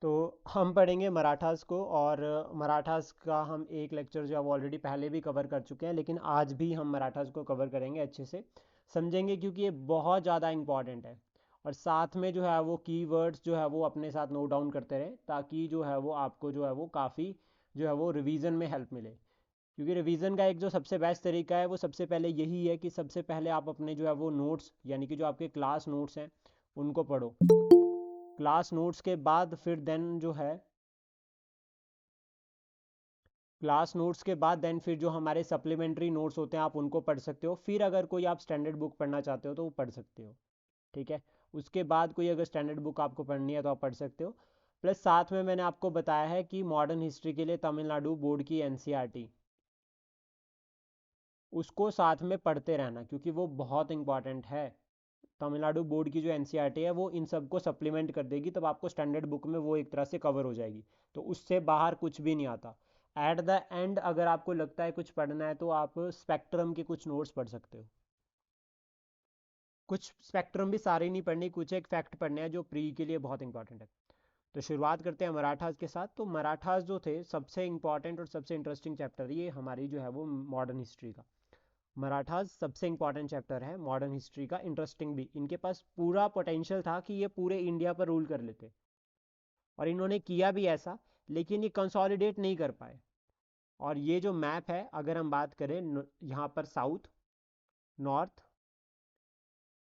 तो हम पढ़ेंगे मराठास को, और मराठास का हम एक लेक्चर जो है वो ऑलरेडी पहले भी कवर कर चुके हैं, लेकिन आज भी हम मराठास को कवर करेंगे, अच्छे से समझेंगे क्योंकि ये बहुत ज़्यादा इंपॉर्टेंट है। और साथ में जो है वो कीवर्ड्स जो है वो अपने साथ नोट डाउन करते रहें, ताकि जो है वो आपको जो है वो काफ़ी जो है वो रिवीजन में हेल्प मिले। क्योंकि रिवीजन का एक जो सबसे बेस्ट तरीका है वो सबसे पहले यही है कि सबसे पहले आप अपने जो है वो नोट्स, यानी कि जो आपके क्लास नोट्स हैं, उनको पढ़ो। क्लास नोट्स के बाद फिर देन जो है क्लास नोट्स के बाद देन फिर जो हमारे सप्लीमेंट्री नोट्स होते हैं आप उनको पढ़ सकते हो। फिर अगर कोई आप स्टैंडर्ड बुक पढ़ना चाहते हो तो वो पढ़ सकते हो। ठीक है। उसके बाद कोई अगर स्टैंडर्ड बुक आपको पढ़नी है तो आप पढ़ सकते हो। प्लस साथ में मैंने आपको बताया है कि मॉडर्न हिस्ट्री के लिए तमिलनाडु बोर्ड की एनसीईआरटी, उसको साथ में पढ़ते रहना क्योंकि वो बहुत इंपॉर्टेंट है। तमिलनाडु बोर्ड की जो एनसीईआरटी है वो इन सब को सप्लीमेंट कर देगी, तब आपको स्टैंडर्ड बुक में वो एक तरह से कवर हो जाएगी। तो उससे बाहर कुछ भी नहीं आता। एट द एंड अगर आपको लगता है कुछ पढ़ना है तो आप स्पेक्ट्रम के कुछ नोट्स पढ़ सकते हो। कुछ स्पेक्ट्रम भी सारे नहीं पढ़ने, कुछ एक फैक्ट पढ़ने हैं जो प्री के लिए बहुत इंपॉर्टेंट है। तो शुरुआत करते हैं मराठास के साथ। तो मराठास जो थे सबसे इंपॉर्टेंट और सबसे इंटरेस्टिंग चैप्टर ये हमारी जो है वो मॉडर्न हिस्ट्री का। मराठास सबसे इंपॉर्टेंट चैप्टर है मॉडर्न हिस्ट्री का, इंटरेस्टिंग भी। इनके पास पूरा पोटेंशियल था कि ये पूरे इंडिया पर रूल कर लेते, और इन्होंने किया भी ऐसा, लेकिन ये कंसोलिडेट नहीं कर पाए। और ये जो मैप है, अगर हम बात करें यहाँ पर साउथ, नॉर्थ,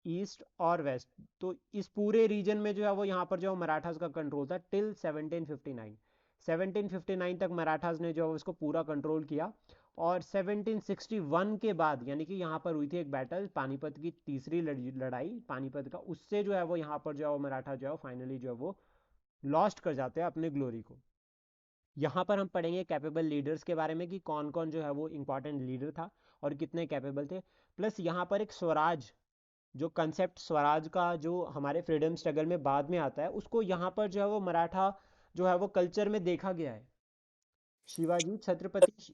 ईस्ट और वेस्ट, तो इस पूरे रीजन में जो है वो यहाँ पर जो मराठास का कंट्रोल था टिल 1759। 1759 तक मराठास ने जो है उसको पूरा कंट्रोल किया। और 1761 के बाद, यानी कि यहाँ पर हुई थी एक बैटल, पानीपत की तीसरी लड़ाई पानीपत का, उससे जो है वो यहाँ पर जो है वो मराठा जो है फाइनली जो है वो लॉस्ट कर जाते हैं अपने ग्लोरी को। यहाँ पर हम पढ़ेंगे कैपेबल लीडर्स के बारे में कि कौन कौन जो है वो इंपॉर्टेंट लीडर था और कितने कैपेबल थे। प्लस यहाँ पर एक स्वराज, जो कंसेप्ट स्वराज का जो हमारे फ्रीडम स्ट्रगल में बाद में आता है, उसको यहाँ पर जो है वो मराठा जो है वो कल्चर में देखा गया है। शिवाजी छत्रपति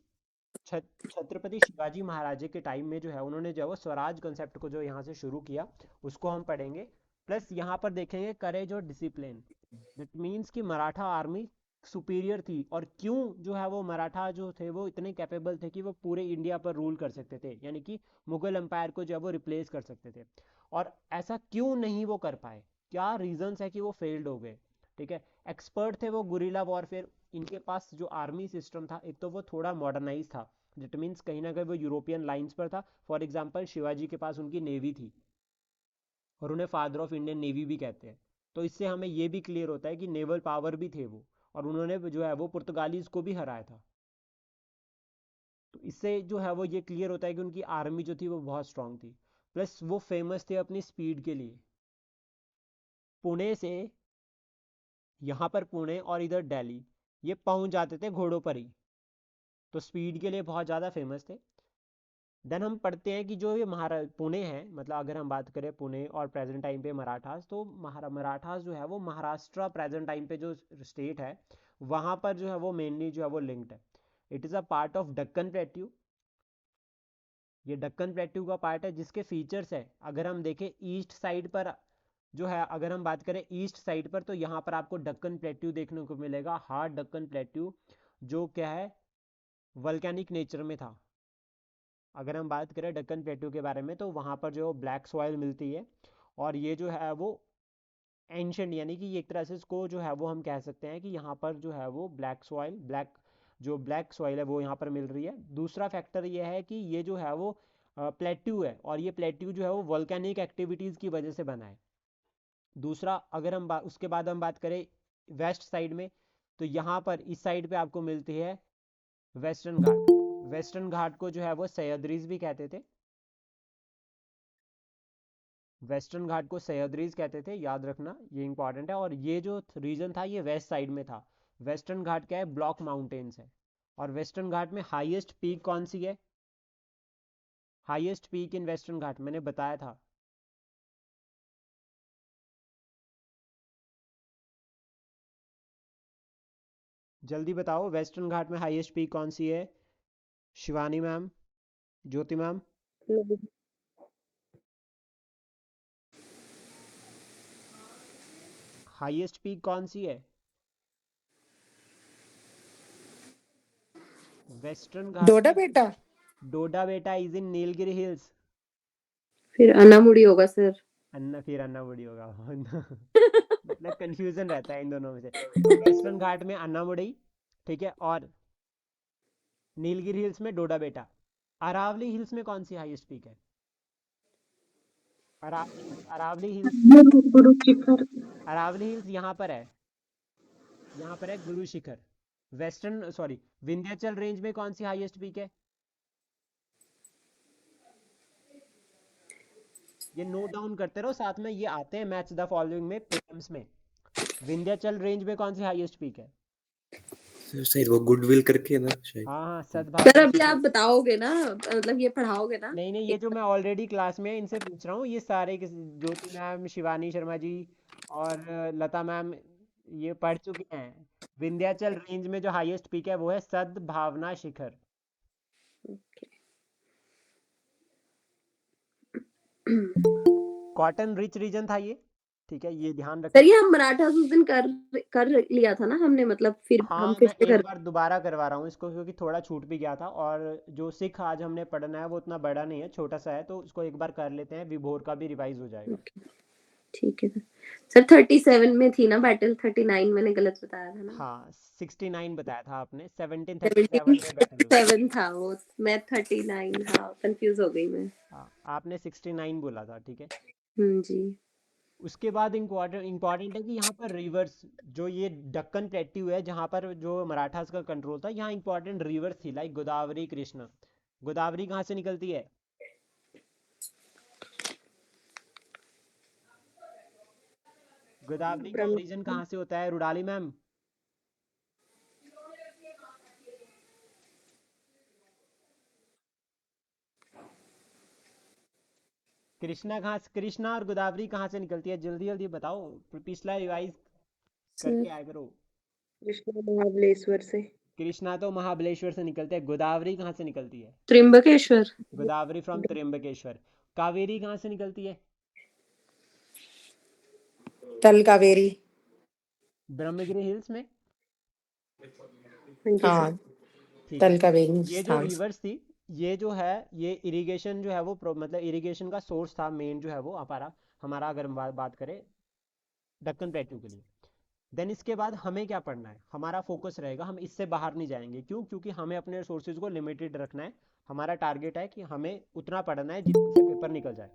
शिवाजी महाराज के टाइम में जो है उन्होंने जो है वो स्वराज कंसेप्ट को जो यहाँ से शुरू किया, उसको हम पढ़ेंगे। प्लस यहाँ पर देखेंगे करेज और डिसिप्लिन। दैट मीन्स कि मराठा आर्मी सुपीरियर थी, और क्यों जो है वो मराठा जो थे वो इतने कैपेबल थे कि वो पूरे इंडिया पर रूल कर सकते थे, यानी कि मुगल एम्पायर को जो है वो रिप्लेस कर सकते थे। और ऐसा क्यों नहीं वो कर पाए, क्या रीजंस है कि वो फेल्ड हो गए। ठीक है। एक्सपर्ट थे वो गुरिल्ला वॉरफेयर। इनके पास जो आर्मी सिस्टम था, एक तो वो थोड़ा मॉडर्नाइज था, दैट मीन्स कहीं ना कहीं वो यूरोपियन लाइंस पर था। फॉर एग्जाम्पल शिवाजी के पास उनकी नेवी थी, और उन्हें फादर ऑफ इंडियन नेवी भी कहते हैं। तो इससे हमें ये भी क्लियर होता है कि नेवल पावर भी थे वो, और उन्होंने जो है वो पुर्तगालीज को भी हराया था। तो इससे जो है वो ये क्लियर होता है कि उनकी आर्मी जो थी वो बहुत स्ट्रांग थी। प्लस वो फेमस थे अपनी स्पीड के लिए। पुणे से, यहाँ पर पुणे और इधर दिल्ली, ये पहुंच जाते थे घोड़ों पर ही। तो स्पीड के लिए बहुत ज़्यादा फेमस थे। देन हम पढ़ते हैं कि जो ये पुणे है, मतलब अगर हम बात करें पुणे और प्रेजेंट टाइम पे मराठास, तो मराठास जो है वो महाराष्ट्र प्रेजेंट टाइम पे जो स्टेट है, वहाँ पर जो है वो मेनली जो है वो लिंक्ड है। It is a part of Deccan plateau. ये डक्कन प्लेट्यू का पार्ट है, जिसके फीचर्स है अगर हम देखें ईस्ट साइड पर जो है, अगर हम बात करें ईस्ट साइड पर, तो यहाँ पर आपको डक्कन प्लेट्यू देखने को मिलेगा, हार्ड डक्कन प्लेट्यू, जो क्या है वल्केनिक नेचर में था। अगर हम बात करें डक्कन प्लेट्यू के बारे में, तो वहाँ पर जो ब्लैक सॉइल मिलती है, और ये जो है वो एंशंट, यानी कि एक तरह से इसको जो है वो हम कह सकते हैं कि यहाँ पर जो है वो ब्लैक सॉइल, ब्लैक सॉइल है वो यहाँ पर मिल रही है। दूसरा फैक्टर ये है कि ये जो है वो प्लेट्यू है, और ये प्लेट्यू जो है वो वोल्केनिक एक्टिविटीज़ की वजह से बना है। दूसरा, अगर हम उसके बाद हम बात करें वेस्ट साइड में, तो यहाँ पर इस साइड पे आपको मिलती है वेस्टर्न घाट। वेस्टर्न घाट को जो है वो सह्याद्रीज भी कहते थे। वेस्टर्न घाट को सह्याद्रीज कहते थे, याद रखना ये इंपॉर्टेंट है। और ये जो रीजन था ये वेस्ट साइड में था। वेस्टर्न घाट क्या है, ब्लॉक माउंटेन्स है। और वेस्टर्न घाट में हाईएस्ट पीक कौन सी है, हाईएस्ट पीक इन वेस्टर्न घाट मैंने बताया था। जल्दी बताओ, वेस्टर्न घाट में हाईएस्ट पीक कौन सी है? शिवानी मैम, ज्योति मैम, हाईएस्ट पीक कौन सी है? वेस्टर्न घाट डोडा में बेटा। डोडा बेटा इज इन नीलगिरी हिल्स। फिर अनामुड़ी होगा सर। अन्नामुड़ी होगा। मतलब कंफ्यूजन रहता है इन दोनों में से। तो वेस्टर्न घाट में अन्नामुड़ी, ठीक है, और नीलगिरी हिल्स में डोडा बेटा। अरावली हिल्स में कौन सी हाईएस्ट पीक है? अरावली हिल्स, गुरु शिखर। अरावली हिल्स यहाँ पर है, यहाँ पर है Guru Shikhar. Western sorry Vindhyachal range में कौन सी हाईएस्ट पीक है? ये नोट डाउन करते रहो, साथ में ये आते हैं मैच द फॉलोइंग में प्रीलिम्स में। विंध्याचल रेंज में कौन सी हाईएस्ट पीक है? शायद वो गुडविल करके है ना शायद। हाँ सर सद्भावना अभी आप शिखर। बताओगे ना, मतलब ये पढ़ाओगे ना? नहीं नहीं, ये जो मैं ऑलरेडी क्लास में इनसे पूछ रहा हूँ, ये सारे ज्योति मैम, शिवानी शर्मा जी और लता मैम ये पढ़ चुके हैं। विंध्याचल रेंज में जो हाईएस्ट पीक है वो है सद्भावना शिखर। कॉटन रिच रीजन था ये, ठीक है, ये ध्यान सर रखना। ये हम मराठा उस दिन कर लिया था ना हमने, मतलब फिर हम हाँ फिर मैं से एक कर। बार दोबारा करवा रहा हूँ इसको, क्योंकि थोड़ा छूट भी गया था, और जो सिख आज हमने पढ़ना है वो उतना बड़ा नहीं है, छोटा सा है, तो उसको एक बार कर लेते हैं, विभोर का भी रिवाइज हो जाएगा। ठीक है सर। 37 में थी ना बैटल, 39 मैंने गलत बताया था ना? हाँ 69 बताया था आपने, 1737 में बैटल हुई। 7 था वो, मैं 39, हाँ कंफ्यूज हो गई मैं। हाँ आपने 69 बोला था, ठीक है। जी। उसके बाद इम्पोर्टेंट है कि यहाँ पर रिवर्स, जो ये दक्कन प्लेट्यू है जहाँ पर जो मराठास का कंट्रोल था, यहाँ इंपॉर्टेंट रिवर्स थी, लाइक गोदावरी, कृष्णा। गोदावरी कहाँ से निकलती है? गोदावरी का ओरिजिन कहाँ से होता है रुडाली मैम? कृष्णा और गोदावरी कहाँ से निकलती है? जल्दी जल्दी बताओ, पिछला रिवाइज करके आया करो। कृष्ण महाबलेश्वर से। कृष्णा तो महाबलेश्वर से निकलते हैं, गोदावरी कहाँ से निकलती है? त्रिम्बकेश्वर। गोदावरी फ्रॉम त्र्यंबकेश्वर। कावेरी कहाँ से निकलती है? तल कावेरी। ब्रह्मगिरी हिल्स में। हाँ ठीक तल है। कावेरी ये जो स्थान से। रिवर्स थी, ये जो है ये इरिगेशन जो है वो मतलब इरिगेशन का सोर्स था मेन जो है वो हमारा, अगर हम बात करें दक्कन प्लेट्यू के लिए। देन इसके बाद हमें क्या पढ़ना है? हमारा फोकस रहेगा, हम इससे बाहर नहीं जाएंगे। क्यों? क्योंकि हमें अपने रिसोर्सेज को लिमिटेड रखना है। हमारा टारगेट है कि हमें उतना पढ़ना है जितने से पेपर निकल जाए।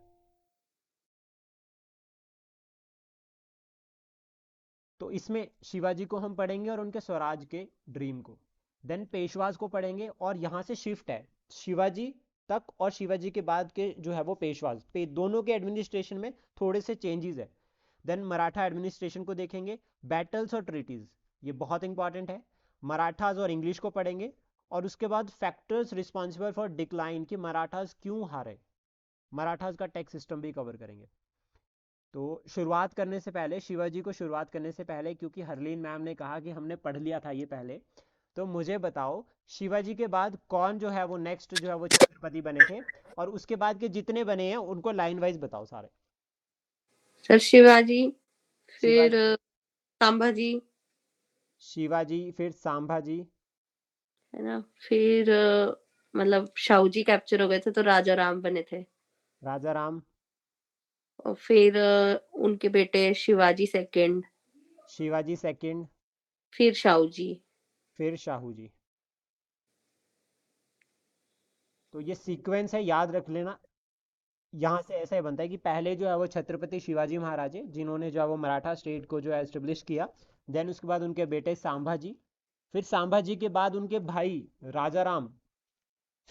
तो इसमें शिवाजी को हम पढ़ेंगे और उनके स्वराज के ड्रीम को। देन पेशवाज को पढ़ेंगे, और यहाँ से शिफ्ट है शिवाजी तक और शिवाजी के बाद के जो है वो पेशवाज दोनों के एडमिनिस्ट्रेशन में थोड़े से चेंजेस है। देन मराठा एडमिनिस्ट्रेशन को देखेंगे, बैटल्स और ट्रीटीज, ये बहुत इंपॉर्टेंट है। मराठाज और इंग्लिश को पढ़ेंगे, और उसके बाद फैक्टर्स रिस्पॉन्सिबल फॉर डिक्लाइन, कि मराठाज क्यों हारे, मराठाज का टैक्स सिस्टम भी कवर करेंगे। तो शुरुआत करने से पहले, शिवाजी को शुरुआत करने से पहले, क्योंकि हरलीन मैम ने कहा कि हमने पढ़ लिया था ये पहले, तो मुझे बताओ शिवाजी के बाद कौन जो है वो नेक्स्ट जो है वो छत्रपति बने थे, और उसके बाद के जितने बने हैं उनको लाइन वाइज बताओ सारे। सर शिवाजी, फिर शिवाजी, संभाजी, शिवाजी फिर संभाजी, है ना, फिर मतलब शाहू जी कैप्चर हो गए थे तो राजा राम बने थे, राजा राम, और फिर उनके बेटे शिवाजी सेकंड, शिवाजी सेकंड, फिर शाहू जी। फिर शाहू जी। तो ये सीक्वेंस है, याद रख लेना। यहाँ से ऐसा ही बनता है कि पहले जो है वो छत्रपति शिवाजी महाराज है, जिन्होंने जो है वो मराठा स्टेट को जो है एस्टेब्लिश किया। देन उसके बाद उनके बेटे संभाजी, फिर संभाजी के बाद उनके भाई राजा राम,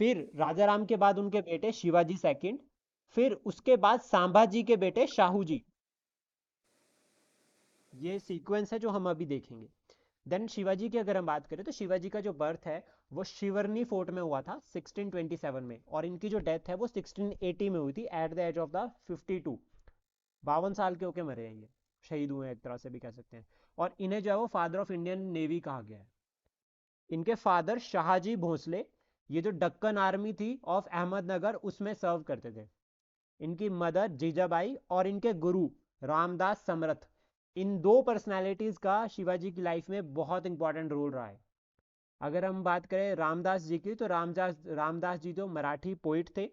फिर राजा राम के बाद उनके बेटे शिवाजी सेकंड, फिर उसके बाद संभाजी के बेटे शाहू जी। ये सीक्वेंस है जो हम अभी देखेंगे। देन शिवाजी की अगर हम बात करें, तो शिवाजी का जो बर्थ है वो शिवरनी फोर्ट में हुआ था 1627 में, और इनकी जो डेथ है वो 1680 में हुई थी at the age of the 52। 52 साल के होके मरे हैं ये, शहीद हुए हैं एक तरह से भी कह सकते हैं। और इन्हें जो है वो फादर ऑफ इंडियन नेवी कहा गया है। इनके फादर शाहजी भोसले, ये जो डक्कन आर्मी थी ऑफ अहमदनगर उसमें सर्व करते थे। इनकी मदर जीजाबाई, और इनके गुरु रामदास समरथ। इन दो पर्सनालिटीज का शिवाजी की लाइफ में बहुत इंपॉर्टेंट रोल रहा है। अगर हम बात करें रामदास जी की, तो रामदास जी जो मराठी पोइट थे,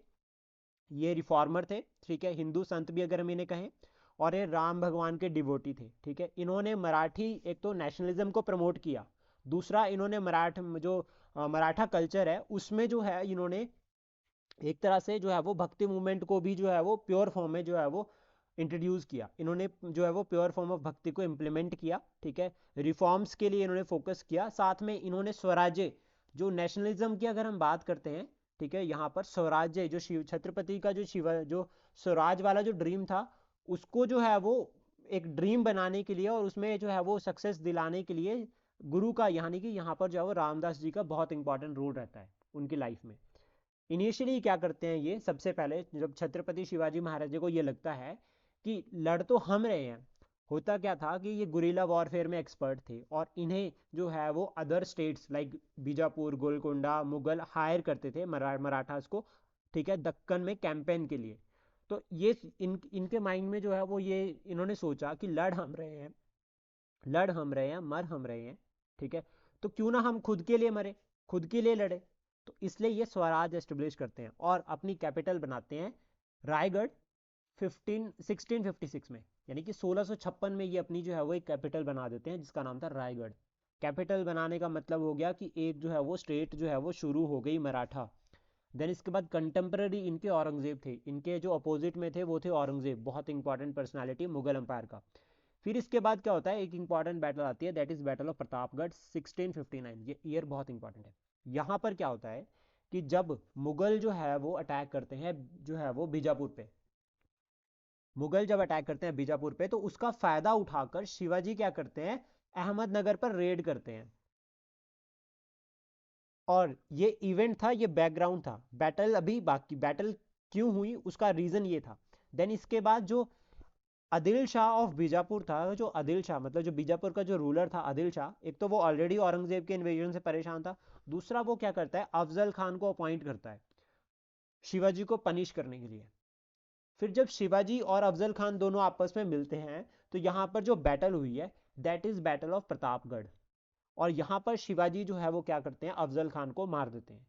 ये रिफॉर्मर थे, ठीक है, हिंदू संत भी अगर हम इन्हें कहें, और ये राम भगवान के डिवोटी थे, ठीक है। इन्होंने मराठी एक तो नेशनलिज्म को प्रमोट किया, दूसरा इन्होंने मराठा कल्चर है उसमें जो है इन्होंने एक तरह से जो है वो भक्ति मूवमेंट को भी जो है वो प्योर फॉर्म में जो है वो इंट्रोड्यूस किया। इन्होंने जो है वो प्योर फॉर्म ऑफ भक्ति को इम्प्लीमेंट किया, ठीक है। रिफॉर्म्स के लिए इन्होंने फोकस किया, साथ में इन्होंने स्वराज्य जो नेशनलिज्म की अगर हम बात करते हैं, ठीक है, यहाँ पर स्वराज्य जो शिव छत्रपति का जो स्वराज वाला जो ड्रीम था, उसको जो है वो एक ड्रीम बनाने के लिए और उसमें जो है वो सक्सेस दिलाने के लिए गुरु का, यानी कि यहाँ पर जो है वो रामदास जी का बहुत इंपॉर्टेंट रोल रहता है उनकी लाइफ में। इनिशियली क्या करते हैं ये, सबसे पहले जब छत्रपति शिवाजी महाराज जी को ये लगता है कि लड़ तो हम रहे हैं, होता क्या था कि ये गुरिल्ला वॉरफेयर में एक्सपर्ट थे और इन्हें जो है वो other states like Bijapur, Golconda, Mughal hire करते थे मराठास को, ठीक है, दक्कन में कैंपेन के लिए। तो ये इनके माइंड में जो है वो ये इन्होंने सोचा कि लड़ हम रहे हैं, मर हम रहे हैं, ठीक है, तो क्यों ना हम खुद के लिए मरे, खुद के लिए लड़े। तो इसलिए ये स्वराज एस्टेब्लिश करते हैं और अपनी कैपिटल बनाते हैं रायगढ़ 1656 में, यानी कि 1656 में ये अपनी जो है वो एक कैपिटल बना देते हैं जिसका नाम था रायगढ़। कैपिटल बनाने का मतलब हो गया कि एक जो है वो स्टेट जो है वो शुरू हो गई मराठा। देन इसके बाद कंटेम्प्रेरी इनके औरंगजेब थे, इनके जो अपोजिट में थे वो थे औरंगजेब, बहुत इंपॉर्टेंट पर्सनालिटी मुगल एम्पायर का। फिर इसके बाद क्या होता है, एक इंपॉर्टेंट बैटल आती है, that is battle of Pratapgarh 1659। ये ईयर बहुत इंपॉर्टेंट है। यहाँ पर क्या होता है कि जब मुगल जो है वो अटैक करते हैं जो है वो बीजापुर पे, मुगल जब अटैक करते हैं बीजापुर पे, तो उसका फायदा उठाकर शिवाजी क्या करते हैं, अहमदनगर पर रेड करते हैं। और ये इवेंट था, ये बैकग्राउंड था, बैटल अभी बाकी, बैटल क्यों हुई उसका रीजन ये था। देन इसके बाद जो आदिल शाह ऑफ बीजापुर था, जो आदिल शाह मतलब जो बीजापुर का जो रूलर था आदिल शाह, एक तो वो ऑलरेडी औरंगजेब के इन्वेजन से परेशान था, दूसरा वो क्या करता है, अफजल खान को अपॉइंट करता है शिवाजी को पनिश करने के लिए। फिर जब शिवाजी और अफजल खान दोनों आपस में मिलते हैं, तो यहाँ पर जो बैटल हुई है that is battle of Pratapgarh. और यहाँ पर शिवाजी जो है वो क्या करते हैं, अफजल खान को मार देते हैं।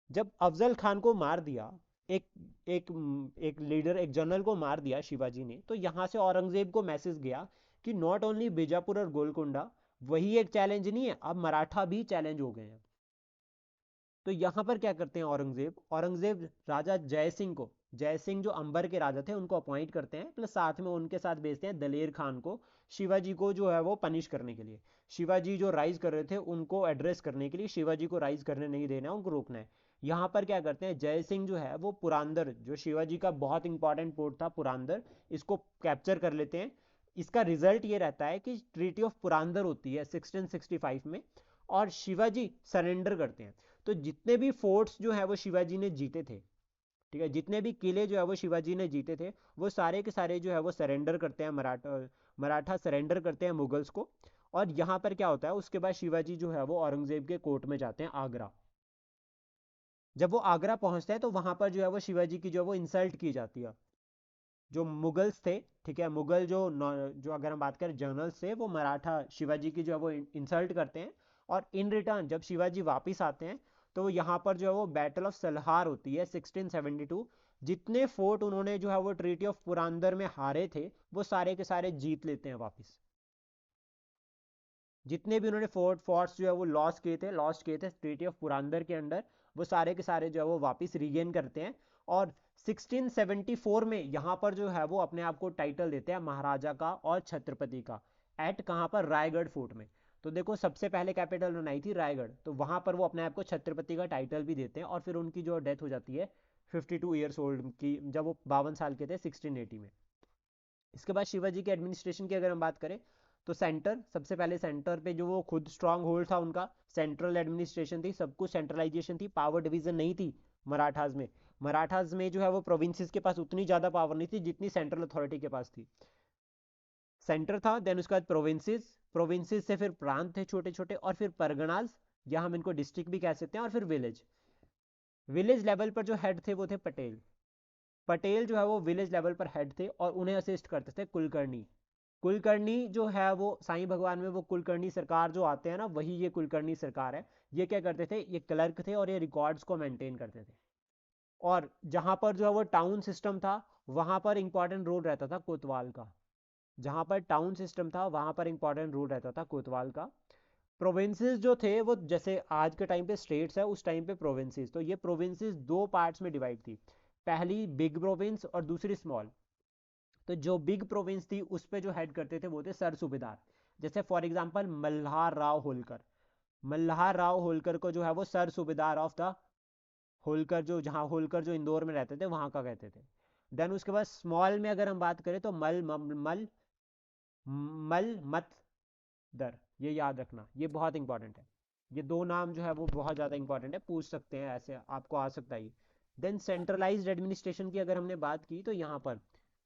जब अफजल खान को मार दिया, एक एक एक लीडर, एक जनरल को मार दिया शिवाजी ने, तो यहाँ से औरंगजेब को मैसेज गया कि नॉट ओनली बीजापुर और गोलकोंडा वही एक चैलेंज नहीं है, अब मराठा भी चैलेंज हो गए हैं। तो यहाँ पर क्या करते हैं औरंगजेब राजा जय सिंह जो अंबर के राजा थे उनको अपॉइंट करते हैं, प्लस साथ में उनके साथ भेजते हैं दलेर खान को शिवाजी को जो है वो पनिश करने के लिए। शिवाजी जो राइज कर रहे थे उनको एड्रेस करने के लिए, शिवाजी को राइज करने नहीं देना है, उनको रोकना है। यहाँ पर क्या करते हैं, जय सिंह जो है वो पुरंदर, जो शिवाजी का बहुत इंपॉर्टेंट पोर्ट था पुरंदर, इसको कैप्चर कर लेते हैं। इसका रिजल्ट ये रहता है कि ट्रीटी ऑफ पुरंदर होती है 1665 में, और शिवाजी सरेंडर करते हैं। तो जितने भी फोर्ट्स जो है वो शिवाजी ने जीते थे, ठीक है, जितने भी किले जो है वो शिवाजी ने जीते थे, वो सारे के सारे जो है वो सरेंडर करते हैं, मराठा सरेंडर करते हैं मुगल्स को। और यहाँ पर क्या होता है, उसके बाद शिवाजी जो है वो औरंगजेब के कोर्ट में जाते हैं आगरा। जब वो आगरा पहुंचते हैं तो वहां पर जो है वो शिवाजी की जो है वो इंसल्ट की जाती है। जो मुगल्स थे, ठीक है, मुगल जो अगर हम बात करें जनरल्स थे, वो मराठा शिवाजी की जो है वो इंसल्ट करते हैं। और इन रिटर्न जब शिवाजी वापस आते हैं तो यहाँ पर जो है वो बैटल ऑफ सलहार होती है 1672। जितने फोर्ट उन्होंने जो है वो ट्रीटी ऑफ पुरंदर में हारे थे वो सारे के सारे जीत लेते हैं वापस। जितने भी उन्होंने फोर्ट्स जो है वो लॉस्ट किए थे ट्रीटी ऑफ पुरंदर के अंडर, वो सारे के सारे जो है वो वापस रीगेन करते हैं। और 1674 में यहाँ पर जो है वो अपने आप को टाइटल देते हैं महाराजा का और छत्रपति का, एट कहाँ पर, रायगढ़ फोर्ट में। तो देखो सबसे पहले कैपिटल बनाई थी रायगढ़, तो वहां पर वो अपने आप को छत्रपति का टाइटल भी देते हैं। और फिर उनकी जो डेथ हो जाती है 52 ईयर्स ओल्ड की, जब वो 52 साल के थे 1680 में। इसके बाद शिवाजी के एडमिनिस्ट्रेशन की अगर हम बात करें, तो सबसे पहले सेंटर पे जो वो खुद स्ट्रांग होल्ड था उनका, सेंट्रल एडमिनिस्ट्रेशन थी, सब कुछ सेंट्रलाइजेशन थी, पावर डिवीजन नहीं थी मराठाज में जो है वो प्रोविंसेस के पास उतनी ज्यादा पावर नहीं थी जितनी सेंट्रल अथॉरिटी के पास थी। सेंटर था, देन उसके बाद प्रोविंसेस से फिर प्रांत थे छोटे छोटे, और फिर परगनाज, या हम इनको डिस्ट्रिक्ट भी कह सकते हैं, और फिर विलेज लेवल पर जो हेड थे वो थे पटेल जो है वो विलेज लेवल पर हेड थे, और उन्हें असिस्ट करते थे कुलकर्णी। कुलकर्णी जो है वो साईं भगवान में वो कुलकर्णी सरकार जो आते हैं ना, वही ये कुलकर्णी सरकार है। ये क्या करते थे, ये क्लर्क थे और ये रिकॉर्ड्स को मेंटेन करते थे। और जहां पर जो है वो टाउन सिस्टम था, वहां पर इंपॉर्टेंट रोल रहता था कोतवाल का। जहां पर टाउन सिस्टम था वहां पर इंपॉर्टेंट रोल रहता था कोतवाल का। प्रोविंसेस जो थे वो जैसे आज के टाइम पे स्टेट्स है, उस टाइम पे प्रोविंसेस, तो ये प्रोविंसेस दो पार्ट्स में डिवाइड थी। पहली बिग प्रोविंस और दूसरी स्मॉल। तो जो बिग प्रोविंस थी उस पे जो हेड करते थे वो थे सर सूबेदार। जैसे फॉर एग्जांपल मल्हार राव होलकर। मल्हार राव होलकर को जो है वो सर सूबेदार ऑफ द होलकर, जो जहाँ होलकर जो इंदौर में रहते थे वहां का कहते थे। देन उसके बाद स्मॉल में अगर हम बात करें तो मल मत दर, ये याद रखना, ये बहुत इंपॉर्टेंट है। ये दो नाम जो है वो बहुत ज़्यादा इंपॉर्टेंट है, पूछ सकते हैं ऐसे, आपको आ सकता है। देन सेंट्रलाइज्ड एडमिनिस्ट्रेशन की अगर हमने बात की तो यहाँ पर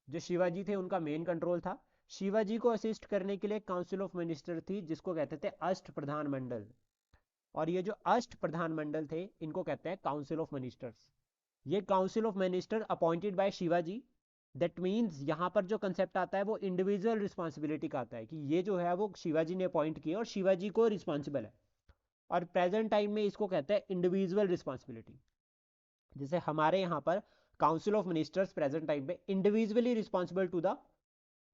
जो शिवाजी थे उनका मेन कंट्रोल था। शिवाजी को असिस्ट करने के लिए काउंसिल ऑफ मिनिस्टर थी जिसको कहते थे अष्ट प्रधान मंडल। और ये जो अष्ट प्रधान मंडल थे इनको कहते हैं काउंसिल ऑफ मिनिस्टर्स। ये council of minister appointed by Shivaji. That means यहाँ पर जो कंसेप्ट आता है वो इंडिविजुअल रिस्पॉन्सिबिलिटी का आता है, कि ये जो है वो शिवाजी ने अपॉइंट किया और शिवाजी को रिस्पॉन्सिबल है। और प्रेजेंट टाइम में इसको कहते हैं इंडिविजुअल रिस्पॉन्सिबिलिटी। जैसे हमारे यहाँ पर council of ministers present time पे individually responsible to the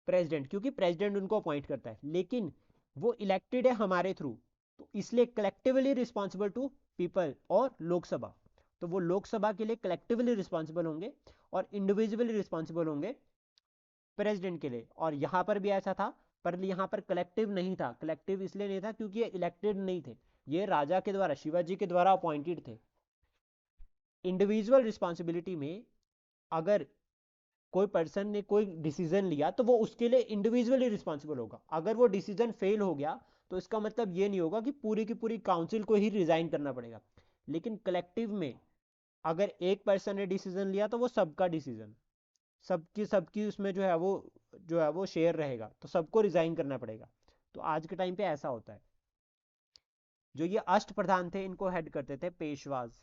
president, क्योंकि प्रेसिडेंट उनको अपॉइंट करता है, लेकिन वो इलेक्टेड है हमारे थ्रू, तो इसलिए कलेक्टिवली रिस्पॉन्सिबल टू पीपल। और लोकसभा, तो वो लोकसभा के लिए कलेक्टिवली रिस्पॉन्सिबल होंगे और इंडिविजुअली रिस्पॉन्सिबल होंगे प्रेसिडेंट के लिए। और यहाँ पर भी ऐसा था, पर यहाँ पर कलेक्टिव नहीं था। कलेक्टिव इसलिए नहीं था क्योंकि ये इलेक्टेड नहीं थे, ये राजा के द्वारा, शिवाजी के द्वारा अपॉइंटेड थे। इंडिविजुअल रिस्पॉन्सिबिलिटी में अगर कोई पर्सन ने कोई डिसीजन लिया तो वो उसके लिए इंडिविजुअली रिस्पॉन्सिबल होगा। अगर वो डिसीजन फेल हो गया तो इसका मतलब ये नहीं होगा कि पूरी की पूरी काउंसिल को ही रिजाइन करना पड़ेगा। लेकिन कलेक्टिव में अगर एक पर्सन ने डिसीजन लिया तो वो सबका डिसीजन, सबकी सबकी उसमें जो है वो शेयर रहेगा, तो सबको रिजाइन करना पड़ेगा। तो आज के टाइम पे ऐसा होता है। जो ये अष्ट प्रधान थे इनको हेड करते थे पेशवाज।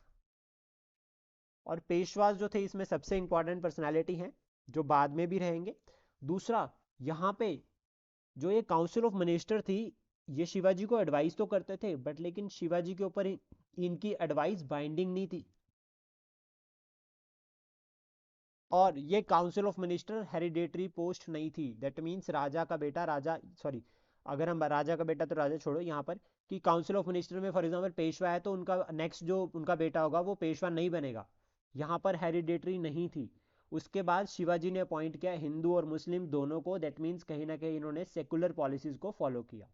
और पेशवाज जो थे इसमें सबसे इंपॉर्टेंट पर्सनालिटी हैं जो बाद में भी रहेंगे। दूसरा, यहाँ पे जो ये काउंसिल ऑफ मिनिस्टर थी, ये शिवाजी को एडवाइस तो करते थे बट लेकिन शिवाजी के ऊपर इनकी एडवाइस बाइंडिंग नहीं थी। और ये council of minister hereditary post नहीं थी। दैट मीन्स राजा का बेटा राजा, सॉरी, अगर हम राजा का बेटा तो राजा छोड़ो, यहाँ पर कि काउंसिल ऑफ मिनिस्टर में फॉर एग्जांपल पेशवा है तो उनका नेक्स्ट जो उनका बेटा होगा वो पेशवा नहीं बनेगा। यहाँ पर हेरिडेटरी नहीं थी। उसके बाद शिवाजी ने अपॉइंट किया हिंदू और मुस्लिम दोनों को। दैट मीन्स कहीं ना कहीं इन्होंने सेकुलर पॉलिसीज को फॉलो किया।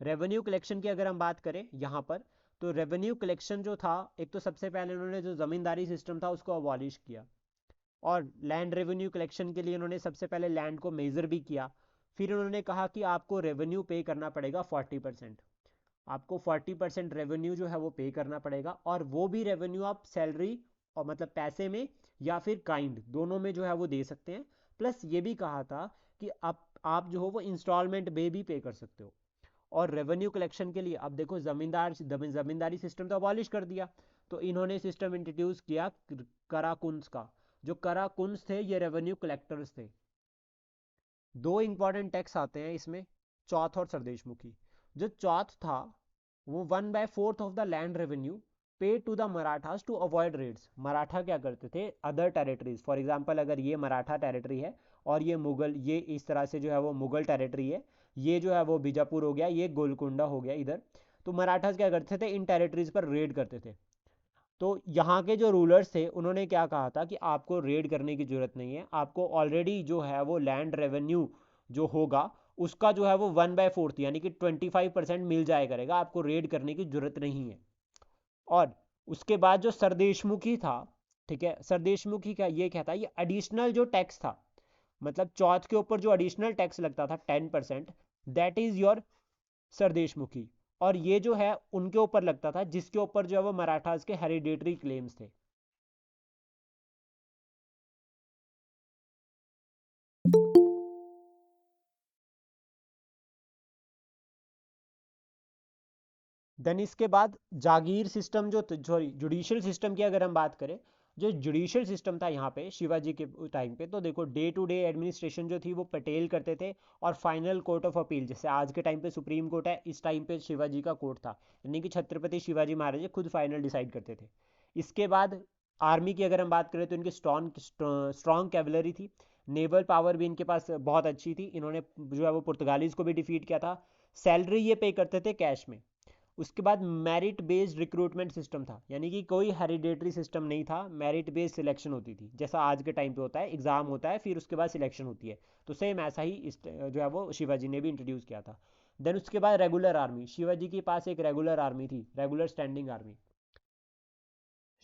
रेवेन्यू कलेक्शन की अगर हम बात करें यहाँ पर, तो रेवेन्यू कलेक्शन जो था, एक तो सबसे पहले उन्होंने जो जमींदारी सिस्टम था उसको अबॉलिश किया। और लैंड रेवेन्यू कलेक्शन के लिए उन्होंने सबसे पहले लैंड को मेजर भी किया। फिर उन्होंने कहा कि आपको रेवेन्यू पे करना पड़ेगा 40%। आपको 40% रेवेन्यू जो है वो पे करना पड़ेगा, और वो भी रेवेन्यू आप सैलरी और मतलब पैसे में या फिर काइंड दोनों में जो है वो दे सकते हैं। प्लस ये भी कहा था कि आप जो हो वो इंस्टॉलमेंट में भी पे कर सकते हो। और रेवेन्यू कलेक्शन के लिए अब देखो जमींदारी सिस्टम तो अबॉलिश कर दिया, तो इन्होंने सिस्टम इंट्रोड्यूस किया कराकुंस का। जो कराकुंस थे ये रेवेन्यू कलेक्टर्स थे। दो इंपॉर्टेंट टैक्स आते हैं इसमें, चौथ और सरदेशमुखी। जो चौथ था वो 1/4 of the land revenue pay to the Marathas to avoid raids. Maratha क्या करते थे, अदर टेरिटरीज, फॉर एग्जांपल अगर ये मराठा टेरिटरी है और ये मुगल, ये इस तरह से जो है वो मुगल टेरिटरी है, ये जो है वो बीजापुर हो गया, ये गोलकुंडा हो गया इधर, तो मराठास क्या करते थे, इन टेरिटरीज पर रेड करते थे। तो यहाँ के जो रूलर्स थे उन्होंने क्या कहा था कि आपको रेड करने की जरूरत नहीं है, आपको ऑलरेडी जो है वो लैंड रेवेन्यू जो होगा उसका जो है वो 1/4 यानी कि 25% मिल जाया करेगा, आपको रेड करने की जरूरत नहीं है। और उसके बाद जो सरदेशमुखी था, ठीक है, सरदेशमुखी का ये क्या था, ये एडिशनल जो टैक्स था, मतलब चौथ के ऊपर जो एडिशनल टैक्स लगता था 10%, दैट इज योर सरदेशमुखी। और ये जो है उनके ऊपर लगता था जिसके ऊपर जो है वो मराठास के हेरिडेटरी क्लेम्स थे। देन इसके बाद जागीर सिस्टम जो, सॉरी, जुडिशियल सिस्टम की अगर हम बात करें, जो जुडिशियल सिस्टम था यहाँ पे शिवाजी के टाइम पे, तो देखो डे टू डे एडमिनिस्ट्रेशन जो थी वो पटेल करते थे, और फाइनल कोर्ट ऑफ अपील जैसे आज के टाइम पे सुप्रीम कोर्ट है, इस टाइम पे शिवाजी का कोर्ट था, यानी कि छत्रपति शिवाजी महाराज खुद फाइनल डिसाइड करते थे। इसके बाद आर्मी की अगर हम बात करें तो इनकी स्ट्रॉन्ग कैवलरी थी, नेवल पावर भी इनके पास बहुत अच्छी थी, इन्होंने जो है वो पुर्तगालीज को भी डिफीट किया था। सैलरी ये पे करते थे कैश में। उसके बाद मेरिट बेस्ड रिक्रूटमेंट सिस्टम था, यानी कि कोई हेरिडेटरी सिस्टम नहीं था, मेरिट बेस्ड सिलेक्शन होती थी, जैसा आज के टाइम पे होता है, एग्जाम होता है फिर उसके बाद सिलेक्शन होती है, तो सेम ऐसा ही इस जो है वो शिवाजी ने भी इंट्रोड्यूस किया था। देन उसके बाद रेगुलर आर्मी, शिवाजी के पास एक रेगुलर आर्मी थी, रेगुलर स्टैंडिंग आर्मी।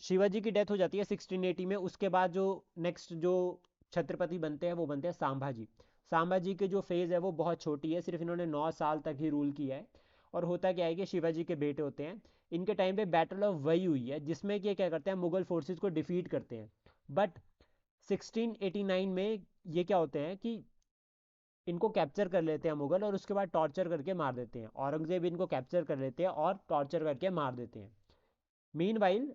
शिवाजी की डेथ हो जाती है 1680 में। उसके बाद जो नेक्स्ट जो छत्रपति बनते हैं वो बनते हैं संभाजी। संभाजी के जो फेज़ है वो बहुत छोटी है, सिर्फ इन्होंने 9 साल तक ही रूल किया है। और होता क्या है कि शिवाजी के बेटे होते हैं, इनके टाइम पे बैटल ऑफ वई हुई है, जिसमें कि क्या करते हैं, मुगल फोर्सेस को डिफीट करते हैं। बट 1689 में ये क्या होते हैं कि इनको कैप्चर कर लेते हैं मुगल, और उसके बाद टॉर्चर करके मार देते हैं। औरंगजेब इनको कैप्चर कर लेते हैं और टॉर्चर करके मार देते हैं। मीनवाइल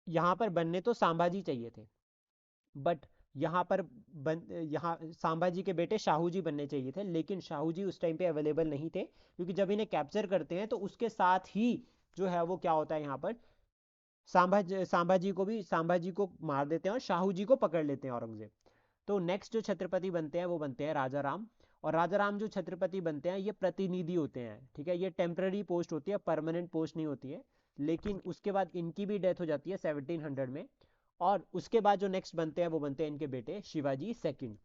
यहाँ पर बनने तो संभाजी चाहिए थे, बट यहाँ पर यहाँ संभाजी के बेटे शाहू जी बनने चाहिए थे, लेकिन शाहू जी उस टाइम पे अवेलेबल नहीं थे, क्योंकि जब इन्हें कैप्चर करते हैं तो उसके साथ ही जो है वो क्या होता है, यहाँ पर संभाजी को मार देते हैं और शाहू जी को पकड़ लेते हैं औरंगजेब। तो नेक्स्ट जो छत्रपति बनते हैं वो बनते हैं राजा राम। और राजा राम जो छत्रपति बनते हैं ये प्रतिनिधि होते हैं, ठीक है, ये टेम्पररी पोस्ट होती है, परमानेंट पोस्ट नहीं होती है। लेकिन उसके बाद इनकी भी डेथ हो जाती है 1700 में। और उसके बाद जो नेक्स्ट बनते हैं वो बनते हैं इनके बेटे शिवाजी सेकंड।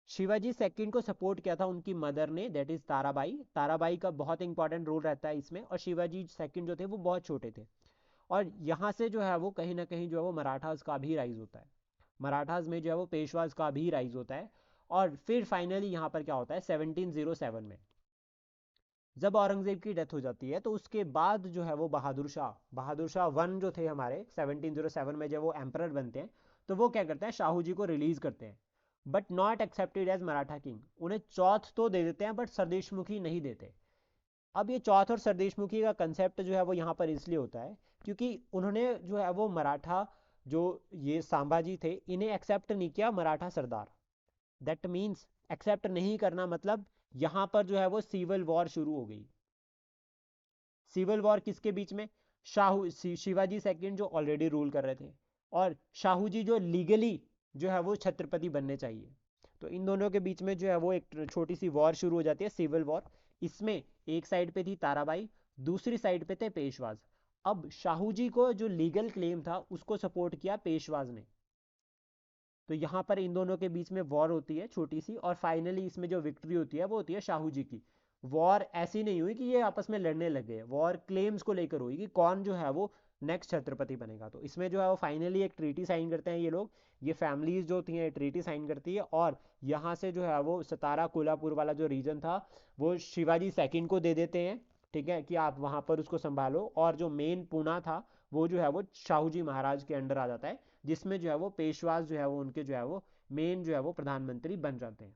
शिवाजी सेकंड को सपोर्ट किया था उनकी मदर ने, दैट इज ताराबाई। ताराबाई का बहुत इंपॉर्टेंट रोल रहता है इसमें, और शिवाजी सेकंड जो थे वो बहुत छोटे थे। और यहाँ से जो है वो कहीं ना कहीं जो है वो मराठास का भी राइज होता है, मराठास में जो है वो पेशवाज का भी राइज होता है। और फिर फाइनली यहाँ पर क्या होता है 1707 में, जब औरंगजेब की डेथ हो जाती है, तो उसके बाद जो है वो बहादुर शाह वन जो थे हमारे 1707 में जब वो एम्परर बनते हैं, तो वो क्या करते हैं, शाहू जी को रिलीज करते हैं, but not accepted as Maratha king. उन्हें चौथ तो दे देते हैं बट सरदेशमुखी नहीं देते। अब ये चौथ और सरदेशमुखी का कंसेप्ट जो है वो यहाँ पर इसलिए होता है क्योंकि उन्होंने जो है वो मराठा जो ये संभाजी थे इन्हें एक्सेप्ट नहीं किया मराठा सरदार। दैट मीन्स एक्सेप्ट नहीं करना मतलब यहाँ पर जो है वो सिविल वॉर शुरू हो गई। सिविल वॉर किसके बीच में, शिवाजी सेकंड जो ऑलरेडी रूल कर रहे थे, और शाहू जी जो लीगली जो है वो छत्रपति बनने चाहिए। तो इन दोनों के बीच में जो है वो एक छोटी सी वॉर शुरू हो जाती है, सिविल वॉर। इसमें एक साइड पे थी ताराबाई, दूसरी साइड पे थे पेशवाज। अब शाहू जी को जो लीगल क्लेम था उसको सपोर्ट किया पेशवाज ने। तो यहाँ पर इन दोनों के बीच में वॉर होती है छोटी सी, और फाइनली इसमें जो विक्ट्री होती है वो होती है शाहू जी की। वॉर ऐसी नहीं हुई कि ये आपस में लड़ने लगे, वॉर क्लेम्स को लेकर हुई कि कौन जो है वो नेक्स्ट छत्रपति बनेगा। तो इसमें जो है वो फाइनली एक ट्रीटी साइन करते हैं ये लोग, ये फैमिलीज जो होती हैं ट्रीटी साइन करती है, और यहाँ से जो है वो सतारा कोल्हापुर वाला जो रीजन था वो शिवाजी सेकंड को दे देते हैं, ठीक है, कि आप वहाँ पर उसको संभालो। और जो मेन पुणे था वो जो है वो शाहू जी महाराज के अंडर आ जाता है, जिसमें जो है वो पेशवाज जो है वो उनके जो है वो मेन जो है वो प्रधानमंत्री बन जाते हैं।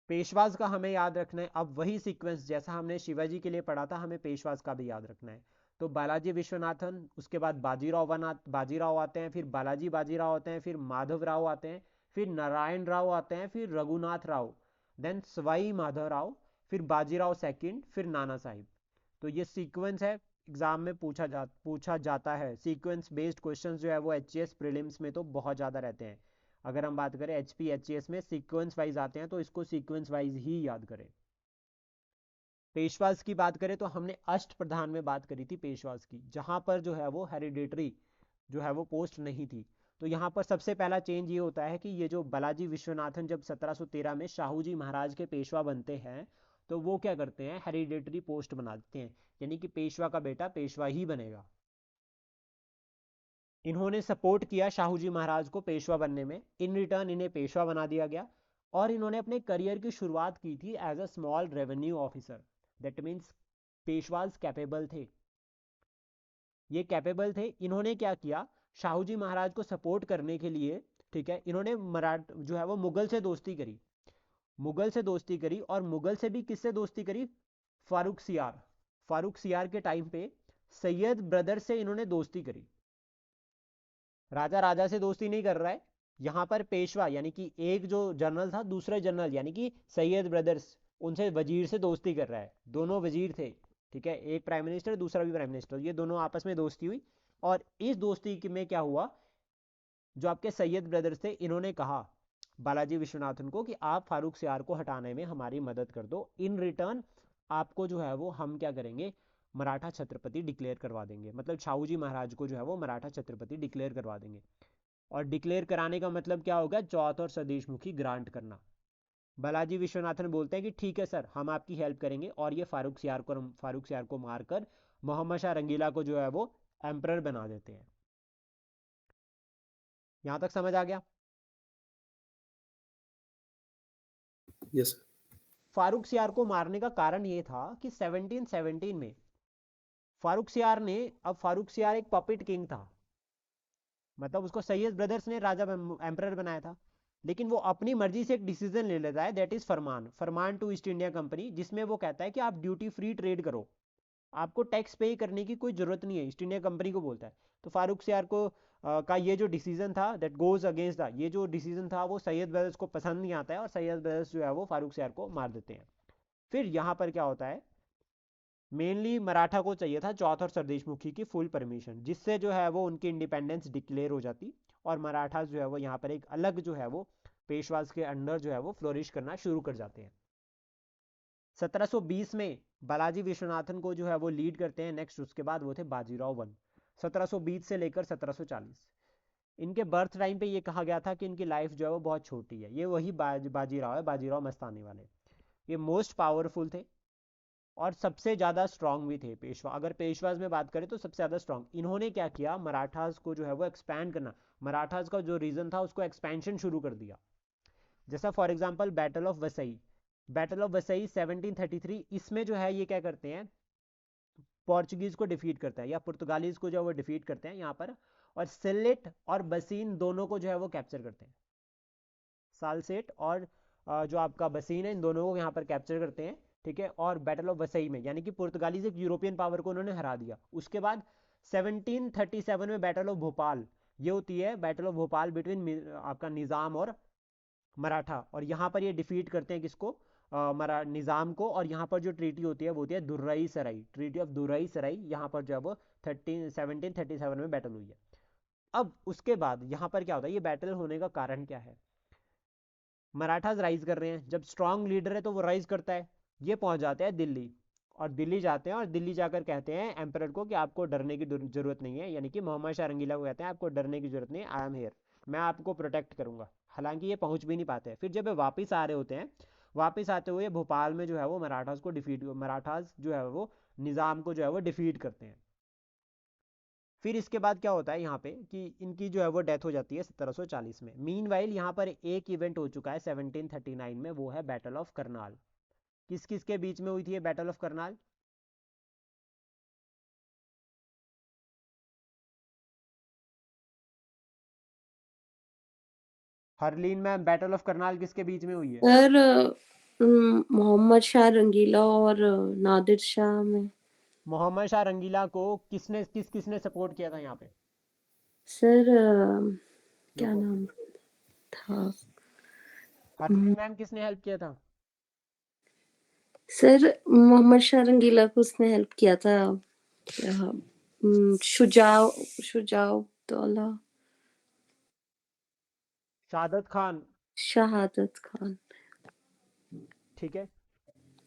पेशवाज का हमें याद रखना है, अब वही सीक्वेंस जैसा हमने शिवाजी के लिए पढ़ा था हमें पेशवाज का भी याद रखना है। तो बालाजी विश्वनाथन, उसके बाद बाजीराव आते हैं, फिर बालाजी बाजीराव आते हैं, फिर माधव राव आते हैं, फिर नारायण राव आते हैं, फिर रघुनाथ राव, देन सवाई माधवराव, फिर बाजीराव सेकंड, फिर नाना साहिब। तो ये सीक्वेंस है, एग्जाम में पूछा जाता है। सीक्वेंस बेस्ड क्वेश्चंस जो है वो एचएएस प्रीलिम्स में तो बहुत ज़्यादा रहते हैं। अगर हम बात करें एचपी एचएएस में सीक्वेंस वाइज आते हैं, तो इसको सीक्वेंस वाइज ही याद करें। पेशवाज की बात करें तो हमने अष्ट प्रधान में बात करी थी पेशवाज की, जहां पर जो है वो हेरिडेटरी जो है वो पोस्ट नहीं थी। तो यहाँ पर सबसे पहला चेंज ये होता है कि ये जो बालाजी विश्वनाथन जब 1713 में शाहू जी महाराज के पेशवा बनते हैं, तो वो क्या करते हैं, हेरिडेटरी पोस्ट बना देते हैं, यानी कि पेशवा का बेटा पेशवा ही बनेगा। इन्होंने सपोर्ट किया शाहू जी महाराज को पेशवा बनने में, इन रिटर्न इन्हें पेशवा बना दिया गया। और इन्होंने अपने करियर की शुरुआत की थी as a small revenue officer. That means Peshwas capable थे, ये कैपेबल थे। इन्होंने क्या किया, शाहू जी महाराज को सपोर्ट करने के लिए, ठीक है, इन्होंने जो है वो मुगल से दोस्ती करी, और मुगल से भी किससे दोस्ती करी, फारूक सियार के टाइम पे सैयद ब्रदर से इन्होंने दोस्ती करी। राजा राजा से दोस्ती नहीं कर रहा है, यहाँ पर पेशवा यानी कि एक जो जनरल था दूसरा जनरल यानी कि सैयद ब्रदर्स उनसे वजीर से दोस्ती कर रहा है। दोनों वजीर थे, ठीक है, एक प्राइम मिनिस्टर दूसरा भी प्राइम मिनिस्टर, ये दोनों आपस में दोस्ती हुई। और इस दोस्ती में क्या हुआ, जो आपके सैयद ब्रदर्स थे इन्होंने कहा बालाजी विश्वनाथन को कि आप फारूक सियार को हटाने में हमारी मदद कर दो, इन रिटर्न आपको जो है वो हम क्या करेंगे, मराठा छत्रपति डिक्लेयर करवा देंगे। मतलब शाहू जी महाराज को जो है वो मराठा छत्रपति डिक्लेयर करवा देंगे। और डिक्लेयर कराने का मतलब क्या होगा, चौथ और स्वदेशमुखी ग्रांट करना। बालाजी विश्वनाथन बोलते हैं कि ठीक है सर, हम आपकी हेल्प करेंगे, और ये फारूक सियार को मारकर मोहम्मद शाह रंगीला को जो है वो एम्परर बना देते हैं। यहां तक समझ आ गया? यस। फारूक सियार को मारने का कारण ये था कि 1717 में फारूक सियार ने, अब फारूक सियार एक पपेट किंग था, मतलब उसको सैयद ब्रदर्स ने राजा एम्परर बनाया था, लेकिन वो अपनी मर्जी से एक डिसीजन ले लेता है, that is farman to East India Company, जिसमें वो कहता है कि आप ड्यूटी फ्री ट्रेड करो, आपको टैक्स पे करने की कोई जरूरत नहीं है, ईस्ट इंडिया कंपनी को बोलता है। तो फारूक सियार को का ये जो डिसीजन था दैट गोज अगेंस्ट द, ये जो डिसीजन था वो सैयद ब्रदर्स को पसंद नहीं आता है, और सैयद ब्रदर्स जो है वो फारूक सियार को मार देते हैं। फिर यहाँ पर क्या होता है, मेनली मराठा को चाहिए था चौथ और सरदेशमुखी की फुल परमिशन, जिससे जो है वो उनकी इंडिपेंडेंस डिक्लेयर हो जाती, और मराठा जो है वो यहाँ पर एक अलग जो है वो पेशवाज के अंडर जो है वो फ्लोरिश करना शुरू कर जाते हैं। 1720 में बालाजी विश्वनाथन को जो है वो लीड करते हैं। नेक्स्ट उसके बाद वो थे बाजीराव वन, 1720 से लेकर 1740। इनके बर्थ टाइम पे ये कहा गया था कि इनकी लाइफ जो है वो बहुत छोटी है। ये वही बाजीराव है, बाजीराव मस्तानी वाले। ये मोस्ट पावरफुल थे और सबसे ज़्यादा स्ट्रांग भी थे पेशवा। अगर पेशवाज में बात करें तो सबसे ज़्यादा स्ट्रांग। इन्होंने क्या किया, मराठास को जो है वो एक्सपैंड करना, मराठास का जो रीजन था उसको एक्सपेंशन शुरू कर दिया। जैसा for example battle of Vasai, battle of Vasai 1733, इसमें जो है ये क्या करते हैं, पोर्चुगीज को डिफीट करता है, या पुर्तगालीज को जो है वो डिफीट करते हैं यहाँ पर, और सिलेट और बसीन दोनों को जो है वो कैप्चर करते हैं। सालसेट और जो आपका बसीन है, इन दोनों को यहाँ पर कैप्चर करते हैं, ठीक है। और बैटल ऑफ वसई में यानी कि पुर्तगालीज एक यूरोपियन पावर को उन्होंने हरा दिया। उसके बाद 1737 में बैटल ऑफ भोपाल, ये होती है बैटल ऑफ भोपाल बिटवीन आपका निज़ाम और मराठा, और यहाँ पर ये डिफीट करते हैं किसको, निज़ाम को। और यहाँ पर जो ट्रीटी होती है वो होती है दुर्राई सराई, ट्रीटी ऑफ दुर्राई सराई, यहाँ पर जो है वो 1737 में बैटल हुई है। अब उसके बाद यहाँ पर क्या होता है, ये बैटल होने का कारण क्या है, मराठाज राइज कर रहे हैं, जब स्ट्रांग लीडर है तो वो राइज करता है। ये पहुंच जाते हैं दिल्ली, और दिल्ली जाते हैं, और दिल्ली जाकर कहते हैं एम्परर को कि आपको डरने की जरूरत नहीं है, यानी कि मोहम्मद शाह रंगीला को कहते हैं आपको डरने की जरूरत नहीं है, आई एम हेयर, मैं आपको प्रोटेक्ट करूंगा। हालांकि ये पहुंच भी नहीं पाते हैं। फिर जब ये वापस आ रहे होते हैं, वापस आते हुए भोपाल में जो है वो मराठाज जो है वो निज़ाम को जो है वो डिफीट करते हैं। फिर इसके बाद क्या होता है यहाँ पे कि इनकी जो है वो डेथ हो जाती है 1740 में। मीनवाइल यहाँ पर एक इवेंट हो चुका है 1739 में, वो है बैटल ऑफ करनाल। किस किस के बीच में हुई थी ये battle of Karnal, Harleen ma'am, battle of Karnal किसके बीच में हुई है? सर मोहम्मद शाह रंगीला और नादिर शाह में। मोहम्मद शाह रंगीला को किसने सपोर्ट किया था यहाँ पे? सर क्या देखो, नाम था? हरलीन मैम किसने हेल्प किया था? सर मोहम्मद शाह रंगीला को उसने हेल्प किया था, शुजाउ शुजाउ दौला, शहादत खान, शहादत खान। ठीक है।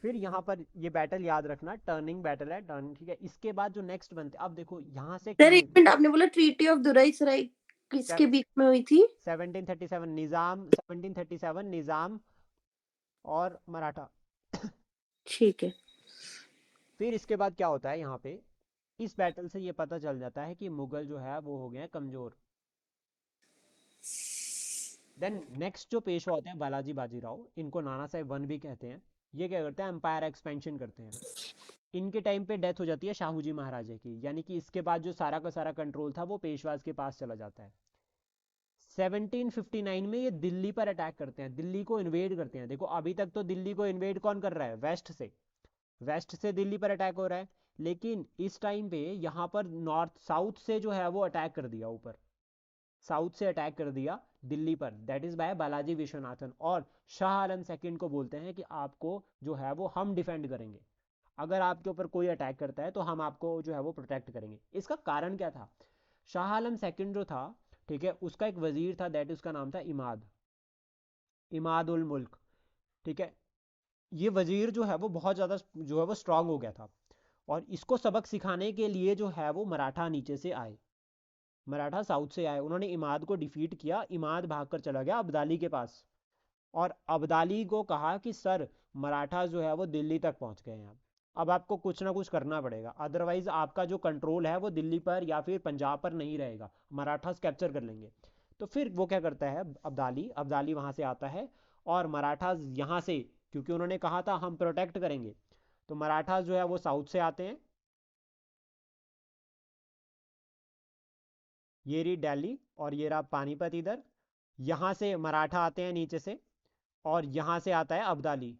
फिर यहाँ पर ये बैटल याद रखना, टर्निंग बैटल है, टर्न, ठीक है। इसके बाद जो नेक्स्ट बनते, अब देखो यहाँ से सर एक मिनट, आपने बोला ट्रीटी ऑफ दुराई सराई किसके बीच में हुई थी? 1737 निजाम, 1737 निजाम और मराठा। ठीक है। फिर इसके बाद क्या होता है यहाँ पे, इस बैटल से ये पता चल जाता है कि मुगल जो है वो हो गए हैं कमजोर। देन नेक्स्ट जो पेशवा होते हैं बालाजी बाजीराव, इनको नाना साहेब वन भी कहते हैं। ये क्या करते हैं, एम्पायर एक्सपेंशन करते हैं। इनके टाइम पे डेथ हो जाती है शाहू जी महाराजे की, यानी कि इसके बाद जो सारा का सारा कंट्रोल था वो पेशवाज के पास चला जाता है। 1759 में ये दिल्ली पर अटैक करते हैं, दिल्ली को इन्वेड करते हैं। देखो अभी तक तो दिल्ली को इन्वेड कौन कर रहा है, वेस्ट से, वेस्ट से दिल्ली पर अटैक हो रहा है। लेकिन इस टाइम पे यहाँ पर नॉर्थ साउथ से जो है वो अटैक कर दिया ऊपर, साउथ से अटैक कर दिया दिल्ली पर, that is by Balaji Vishwanathan, और शाह आलम सेकंड को बोलते हैं कि आपको जो है वो हम डिफेंड करेंगे, अगर आपके ऊपर कोई अटैक करता है तो हम आपको जो है वो प्रोटेक्ट करेंगे। इसका कारण क्या था? शाह आलम सेकंड जो था, ठीक है, उसका एक वजीर था, दैट उसका नाम था इमाद उल मुल्क, ठीक है। ये वजीर जो है वो बहुत ज़्यादा जो है वो स्ट्रांग हो गया था, और इसको सबक सिखाने के लिए जो है वो मराठा नीचे से आए, मराठा साउथ से आए, उन्होंने इमाद को डिफीट किया। इमाद भागकर चला गया अब्दाली के पास, और अब्दाली को कहा कि सर मराठा जो है वो दिल्ली तक पहुंच गए हैं, अब आपको कुछ ना कुछ करना पड़ेगा, अदरवाइज आपका जो कंट्रोल है वो दिल्ली पर या फिर पंजाब पर नहीं रहेगा, मराठास कैप्चर कर लेंगे। तो फिर वो क्या करता है, अब्दाली वहां से आता है, और मराठास यहाँ से, क्योंकि उन्होंने कहा था हम प्रोटेक्ट करेंगे, तो मराठास जो है वो साउथ से आते हैं, ये रही दिल्ली और ये रहा पानीपत इधर, यहाँ से मराठा आते हैं नीचे से, और यहाँ से आता है अब्दाली,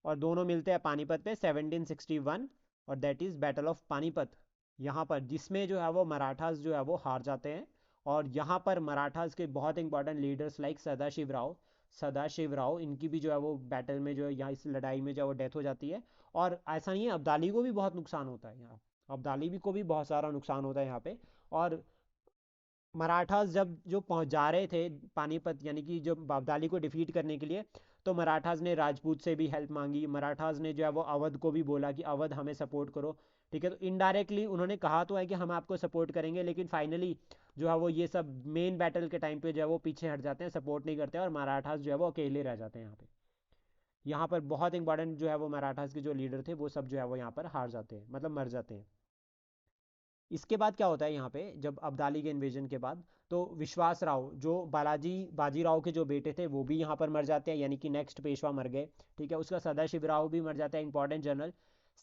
और दोनों मिलते हैं पानीपत पे 1761, और that is battle of Panipat, यहाँ पर जिसमें जो है वो मराठास जो है वो हार जाते हैं। और यहाँ पर मराठास के बहुत important leaders like Sadashiv Rao इनकी भी जो है वो बैटल में जो है यहाँ इस लड़ाई में जो है वो डेथ हो जाती है। और ऐसा नहीं है, अब्दाली को भी बहुत नुकसान होता है यहाँ, अब्दाली भी को भी बहुत सारा नुकसान होता है यहाँ पे। और मराठास जब जो पहुंच जा रहे थे पानीपत, यानी कि जो अब्दाली को डिफीट करने के लिए, तो मराठास ने राजपूत से भी हेल्प मांगी, मराठास ने जो है वो अवध को भी बोला कि अवध हमें सपोर्ट करो, ठीक है। तो इनडायरेक्टली उन्होंने कहा तो है कि हम आपको सपोर्ट करेंगे, लेकिन फाइनली जो है वो ये सब मेन बैटल के टाइम पे जो है वो पीछे हट जाते हैं, सपोर्ट नहीं करते हैं, और मराठास जो है वो अकेले रह जाते हैं यहाँ पे। यहाँ पर बहुत इंपॉर्टेंट जो है वो मराठास के जो लीडर थे वो सब जो है वो यहाँ पर हार जाते हैं, मतलब मर जाते हैं। इसके बाद क्या होता है यहाँ पे, जब अब्दाली के इन्वेजन के बाद, तो विश्वास राव जो बाजीराव के जो बेटे थे वो भी यहाँ पर मर जाते हैं, यानी कि नेक्स्ट पेशवा मर गए, ठीक है। उसका सदाशिव राव भी मर जाता है, इंपॉर्टेंट जनरल।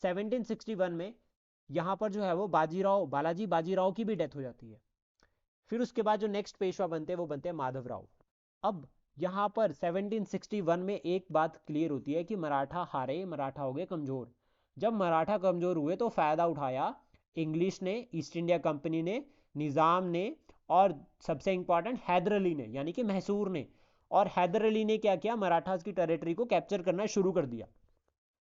1761 में यहाँ पर जो है वो बालाजी बाजीराव की भी डेथ हो जाती है। फिर उसके बाद जो नेक्स्ट पेशवा बनते हैं वो बनते हैं माधव राव। अब यहाँ पर 1761 में एक बात क्लियर होती है कि मराठा हारे, मराठा हो गए कमजोर। जब मराठा कमजोर हुए तो फायदा उठाया इंग्लिश ने, ईस्ट इंडिया कंपनी ने, निज़ाम ने, और सबसे इंपॉर्टेंट हैदर अली ने, यानी कि मैसूर ने। और हैदर अली ने क्या किया, मराठास की टेरिटरी को कैप्चर करना शुरू कर दिया।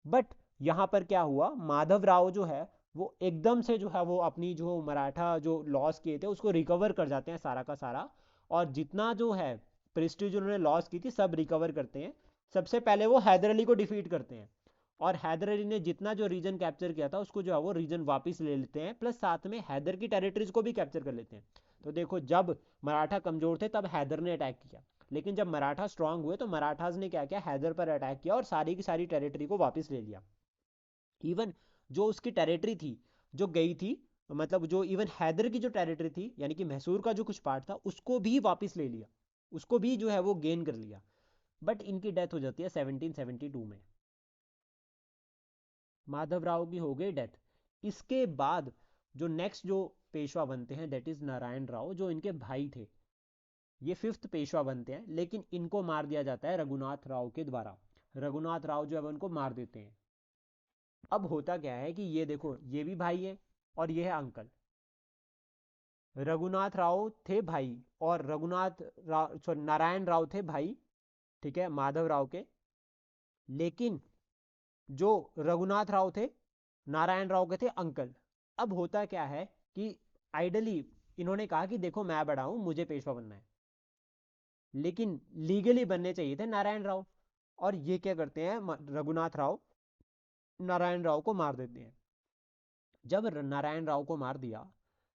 बट यहाँ पर क्या हुआ, माधव राव जो है वो एकदम से जो है वो अपनी जो मराठा जो लॉस किए थे उसको रिकवर कर जाते हैं सारा का सारा, और जितना जो है प्रेस्टीज उन्होंने लॉस की थी सब रिकवर करते हैं। सबसे पहले वो हैदर अली को डिफीट करते हैं, और हैदर अली ने जितना जो रीजन कैप्चर किया था उसको जो है वो रीजन वापस ले लेते हैं, प्लस साथ में हैदर की टेरिटरीज को भी कैप्चर कर लेते हैं। तो देखो, जब मराठा कमजोर थे तब हैदर ने अटैक किया, लेकिन जब मराठा स्ट्रांग हुए तो मराठाज ने क्या किया, हैदर पर अटैक किया और सारी की सारी टेरिटरी को वापस ले लिया। इवन जो उसकी टेरिटरी थी जो गई थी, मतलब जो इवन हैदर की जो टेरिटरी थी यानी कि मैसूर का जो कुछ पार्ट था उसको भी वापस ले लिया, उसको भी जो है वो गेन कर लिया। बट इनकी डेथ हो जाती है 1772 में, माधव राव की हो गई डेथ। इसके बाद जो नेक्स्ट जो पेशवा बनते हैं दैट इज नारायण राव, जो इनके भाई थे, ये 5th पेशवा बनते हैं, लेकिन इनको मार दिया जाता है रघुनाथ राव के द्वारा। रघुनाथ राव जो है उनको मार देते हैं। अब होता क्या है कि ये देखो, ये भी भाई है और ये है अंकल। रघुनाथ राव थे भाई, और नारायण राव थे भाई, ठीक है, माधव राव के। लेकिन जो रघुनाथ राव थे नारायण राव के थे अंकल। अब होता क्या है कि आइडली इन्होंने कहा कि देखो मैं बड़ा हूं, मुझे पेशवा बनना है, लेकिन लीगली बनने चाहिए थे नारायण राव। और ये क्या करते हैं, रघुनाथ राव नारायण राव को मार देते हैं। जब नारायण राव को मार दिया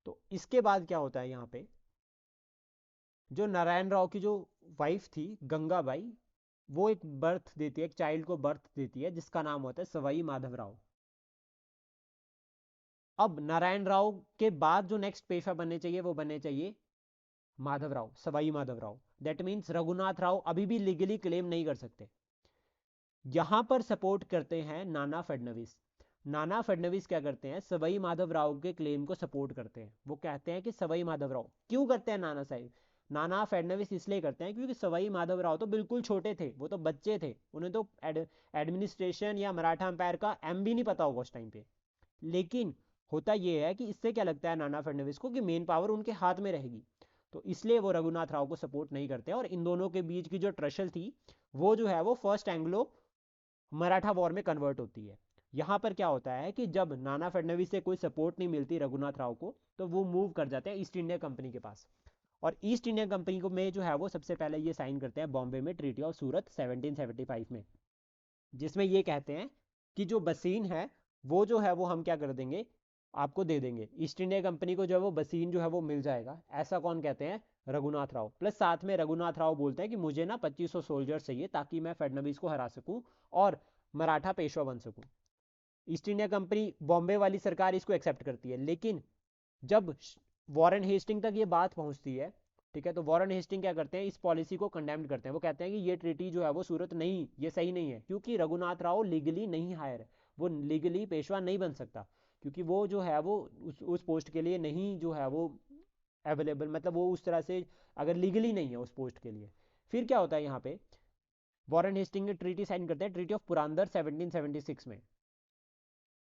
तो इसके बाद क्या होता है, यहाँ पे जो नारायण राव की जो वाइफ थी गंगाबाई, वो एक बर्थ देती है, एक चाइल्ड को बर्थ देती है जिसका नाम होता है सवाई माधव राव। अब नारायण राव के बाद जो नेक्स्ट पेशवा बनने चाहिए वो बनने चाहिए माधव राव, सवाई माधव राव। दैट मीन्स रघुनाथ राव अभी भी लीगली क्लेम नहीं कर सकते। यहां पर सपोर्ट करते हैं नाना फडणवीस। नाना फडणवीस क्या करते हैं, सवाई माधव राव के क्लेम को सपोर्ट करते हैं। वो कहते हैं कि सवाई माधव राव क्यों करते हैं, नाना फडणवीस इसलिए करते हैं क्योंकि सवाई माधव राव तो बिल्कुल छोटे थे, वो तो बच्चे थे, उन्हें तो एडमिनिस्ट्रेशन या मराठा एम्पायर का एम भी नहीं पता होगा उस टाइम पे। लेकिन होता यह है कि इससे क्या लगता है नाना फडणवीस को कि मेन पावर उनके हाथ में रहेगी। तो इसलिए वो रघुनाथ राव को सपोर्ट नहीं करते हैं। और इन दोनों के बीच की जो ट्रशल थी वो जो है वो फर्स्ट एंग्लो मराठा वॉर में कन्वर्ट होती है। यहाँ पर क्या होता है कि जब नाना फडणवीस से कोई सपोर्ट नहीं मिलती रघुनाथ राव को, तो वो मूव कर जाते हैं ईस्ट इंडिया कंपनी के पास। और ईस्ट इंडिया कंपनी को में जो है वो सबसे पहले ये साइन करते हैं बॉम्बे में ट्रीटी ऑफ सूरत 1775 में, जिसमें ये कहते हैं कि जो बसीन है वो जो है वो हम क्या कर देंगे, आपको दे देंगे। ईस्ट इंडिया कंपनी को जो है वो बसीन जो है वो मिल जाएगा। ऐसा कौन कहते हैं, रघुनाथ राव। प्लस साथ में रघुनाथ राव बोलते हैं कि मुझे ना 2500 सोल्जर चाहिए ताकि मैं फडणवीस को हरा सकूं और मराठा पेशवा बन सकूं। ईस्ट इंडिया कंपनी बॉम्बे वाली सरकार इसको एक्सेप्ट करती है। लेकिन जब वॉरेन हेस्टिंग तक ये बात पहुंचती है, ठीक है, तो वॉरेन हेस्टिंग क्या करते हैं, इस पॉलिसी को कंडेम्ड करते हैं। वो कहते हैं कि ये ट्रीटी जो है वो सूरत नहीं, ये सही नहीं है, क्योंकि रघुनाथ राव लीगली नहीं हायर है, वो लीगली पेशवा नहीं बन सकता, क्योंकि वो जो है वो उस पोस्ट के लिए नहीं जो है वो अवेलेबल, मतलब वो उस तरह से अगर लीगली नहीं है उस पोस्ट के लिए। फिर क्या होता है यहाँ पे, वॉरेन हेस्टिंग ने ट्रीटी साइन करते हैं, ट्रीटी ऑफ पुरंदर 1776 में।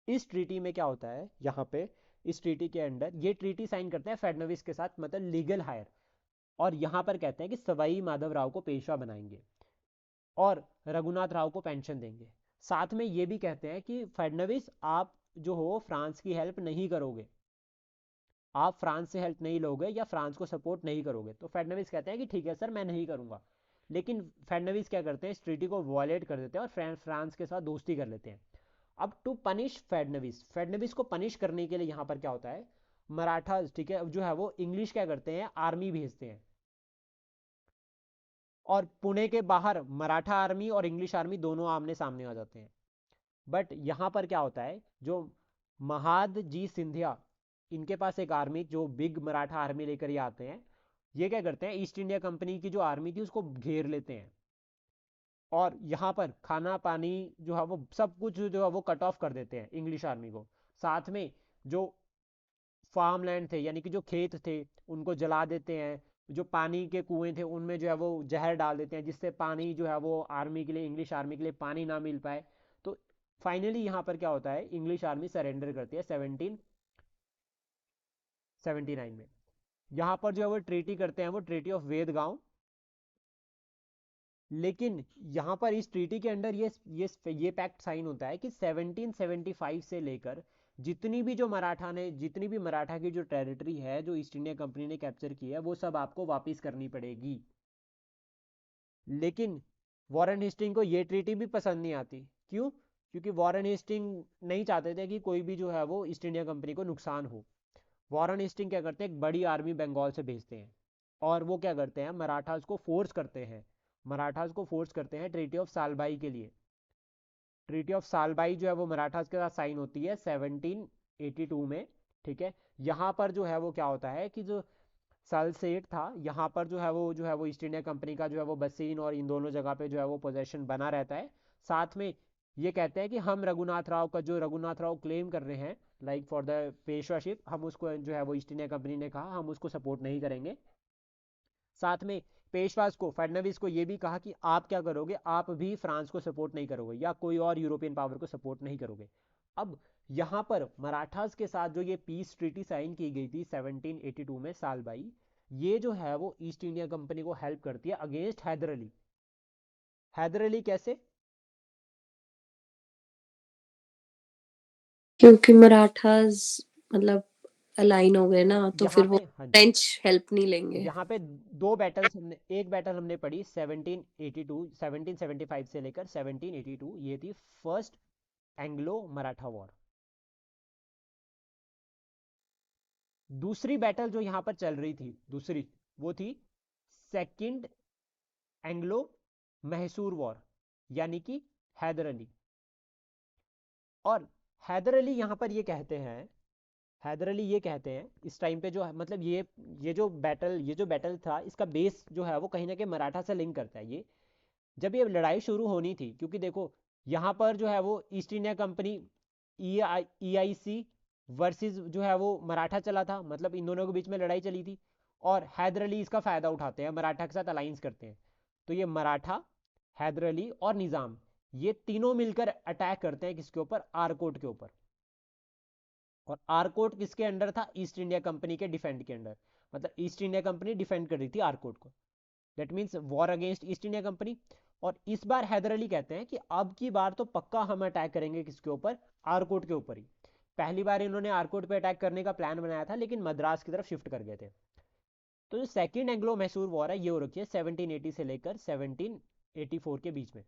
इस ट्रीटी में क्या होता है, यहाँ पे इस ट्रीटी के अंडर ये ट्रीटी साइन करते हैं फडणवीस के साथ, मतलब लीगल हायर। और यहाँ पर कहते हैं कि सवाई माधव राव को पेशवा बनाएंगे और रघुनाथ राव को पेंशन देंगे। साथ में ये भी कहते हैं कि फडणवीस आप जो हो फ्रांस की हेल्प नहीं करोगे, आप फ्रांस से हेल्प नहीं लोगे या फ्रांस को सपोर्ट नहीं करोगे। तो फडणवीस कहते हैं कि ठीक है सर मैं नहीं करूंगा। लेकिन फडणवीस क्या करते हैं, इस ट्रीटी को वॉयलेट कर देते हैं और फ्रांस के साथ दोस्ती कर लेते हैं। अब टू पनिश फडणवीस, फडणवीस को पनिश करने के लिए यहाँ पर क्या होता है, मराठा, ठीक है, जो है वो इंग्लिश क्या करते हैं, आर्मी भेजते हैं। और पुणे के बाहर मराठा आर्मी और इंग्लिश आर्मी दोनों आमने सामने आ जाते हैं। बट यहाँ पर क्या होता है, जो महाद जी सिंधिया, इनके पास एक आर्मी, जो बिग मराठा आर्मी लेकर ये आते हैं, ये क्या करते हैं, ईस्ट इंडिया कंपनी की जो आर्मी थी उसको घेर लेते हैं। और यहाँ पर खाना पानी जो है वो सब कुछ जो है वो कट ऑफ कर देते हैं इंग्लिश आर्मी को। साथ में जो फार्म लैंड थे, यानी कि जो खेत थे, उनको जला देते हैं। जो पानी के कुएं थे उनमें जो है वो जहर डाल देते हैं, जिससे पानी जो है वो आर्मी के लिए, इंग्लिश आर्मी के लिए पानी ना मिल पाए। तो फाइनली यहाँ पर क्या होता है, इंग्लिश आर्मी सरेंडर करती है 1779 में। यहाँ पर जो है वो ट्रीटी करते हैं, वो ट्रीटी ऑफ वेदगांव। लेकिन यहाँ पर इस ट्रीटी के अंडर ये पैक्ट साइन होता है कि 1775 से लेकर जितनी भी मराठा की जो टेरिटरी है जो ईस्ट इंडिया कंपनी ने कैप्चर की है, वो सब आपको वापस करनी पड़ेगी। लेकिन वॉरेन हेस्टिंग को ये ट्रीटी भी पसंद नहीं आती। क्यों? क्योंकि वॉरेन हेस्टिंग नहीं चाहते थे कि कोई भी जो है वो ईस्ट इंडिया कंपनी को नुकसान हो। वॉरेन हेस्टिंग क्या करते हैं, एक बड़ी आर्मी बंगाल से भेजते हैं और वो क्या करते हैं, मराठास को फोर्स करते हैं ट्रीटी ऑफ सालबाई के लिए। ट्रीटी ऑफ सालबाई जो है वो मराठास के साथ साइन होती है 1782 में, ठीक है। यहाँ पर जो है वो क्या होता है कि जो सालसेट था, यहाँ पर जो है वो ईस्ट इंडिया कंपनी का जो है वो बसीन और इन दोनों जगह पे जो है वो पोजेशन बना रहता है। साथ में ये कहते हैं कि हम रघुनाथ राव क्लेम कर रहे हैं लाइक फॉर द पेशवाशिप, हम उसको जो है वो ईस्ट इंडिया कंपनी ने कहा हम उसको सपोर्ट नहीं करेंगे। साथ में पेशवास को, फडणवीस को ये भी कहा कि आप क्या करोगे, आप भी फ्रांस को सपोर्ट नहीं करोगे या कोई और यूरोपियन पावर को सपोर्ट नहीं करोगे। अब यहाँ पर मराठास के साथ जो ये पीस ट्रीटी साइन की गई थी 1782 में सालबाई, ये जो है वो ईस्ट इंडिया कंपनी को हेल्प करती है अगेंस्ट हैदर अली। हैदर अली कैसे? क्योंकि मराठास मतलब अलाइन हो गए ना, तो यहाँ फिर वो पे हाँ जी, फ्रेंच हेल्प नहीं लेंगे। यहाँ पे दो बैटल्स हमने, एक बैटल हमने पढ़ी 1775 से लेकर 1782, ये थी फर्स्ट एंग्लो मराठा वॉर। दूसरी बैटल जो यहाँ पर चल रही थी, दूसरी वो थी सेकंड एंग्लो मैसूर वॉर, यानी कि हैदर अली। और हैदर अली यहाँ पर ये कहते हैं इस टाइम पे जो मतलब ये जो बैटल था, इसका बेस जो है वो कहीं ना कहीं मराठा से लिंक करता है। ये जब ये लड़ाई शुरू होनी थी, क्योंकि देखो यहाँ पर जो है वो east India company EIC versus जो है वो मराठा चला था, मतलब इन दोनों के बीच में लड़ाई चली थी। और हैदर अली इसका फायदा उठाते हैं, मराठा के साथ अलायंस करते हैं। तो ये मराठा, हैदर अली और निजाम, ये तीनों मिलकर अटैक करते हैं किसके ऊपर, आरकोट के ऊपर। और आरकोट किसके अंडर था, ईस्ट इंडिया कंपनी के डिफेंड के अंडर। मतलब ईस्ट इंडिया कंपनी डिफेंड कर रही थी आर्कोट को, that means war against east India company. और इस बार हैदर अली कहते हैं कि अब की बार तो पक्का हम अटैक करेंगे, किसके ऊपर, आर्कोट के ऊपर ही। पहली बार इन्होंने आर्कोट पे अटैक करने का प्लान बनाया था, लेकिन मद्रास की तरफ शिफ्ट कर गए थे। तो जो सेकेंड एंग्लो मैसूर वॉर है ये हो रखी है 1780 से लेकर 1784 के बीच में।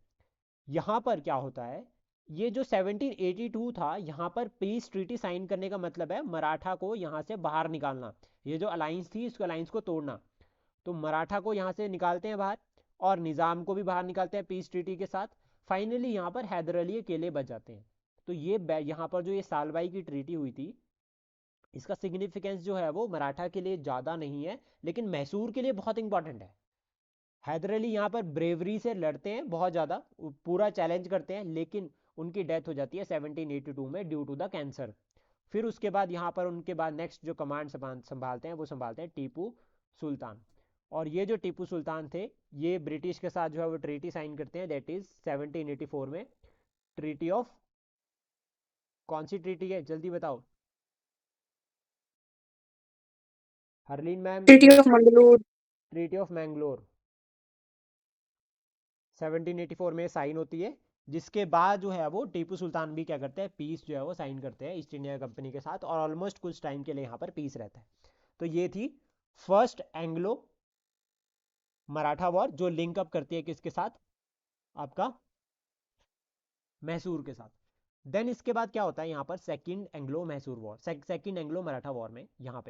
यहाँ पर क्या होता है, ये जो 1782 था, यहाँ पर पीस ट्रीटी साइन करने का मतलब है मराठा को यहाँ से बाहर निकालना। ये जो अलायंस थी, इस अलायंस को तोड़ना। तो मराठा को यहाँ से निकालते हैं बाहर, और निज़ाम को भी बाहर निकालते हैं पीस ट्रीटी के साथ। फाइनली यहाँ पर हैदर अली अकेले बच जाते हैं। तो ये यहाँ पर जो ये सालबाई की ट्रीटी हुई थी, इसका सिग्निफिकेंस जो है वो मराठा के लिए ज़्यादा नहीं है, लेकिन मैसूर के लिए बहुत इंपॉर्टेंट है। हैदर अली यहाँ पर ब्रेवरी से लड़ते हैं, बहुत ज़्यादा पूरा चैलेंज करते हैं, लेकिन उनकी डेथ हो जाती है 1782 में ड्यू टू द कैंसर। फिर उसके बाद यहाँ पर उनके बाद नेक्स्ट जो कमांड संभालते हैं वो संभालते हैं टीपू सुल्तान। और ये जो टीपू सुल्तान थे, ये ब्रिटिश के साथ जो है वो ट्रीटी साइन करते हैं, दैट इज 1784 में। ट्रीटी ऑफ, कौन सी ट्रीटी है, जल्दी बताओ Harleen ma'am. Treaty of Mangalore. Treaty of Mangalore 1784 में साइन होती है, जिसके बाद जो है वो टीपू सुल्तान भी क्या करते हैं, पीस जो है वो साइन करते हैं ईस्ट इंडिया कंपनी के साथ, और ऑलमोस्ट कुछ टाइम के लिए यहाँ पर पीस रहता है। तो ये थी फर्स्ट एंग्लो मराठा वॉर, जो लिंक अप करती है किसके साथ, आपका मैसूर के साथ। देन इसके बाद क्या होता है यहाँ पर, second Anglo Mysore war, second Anglo Maratha war में यहाँ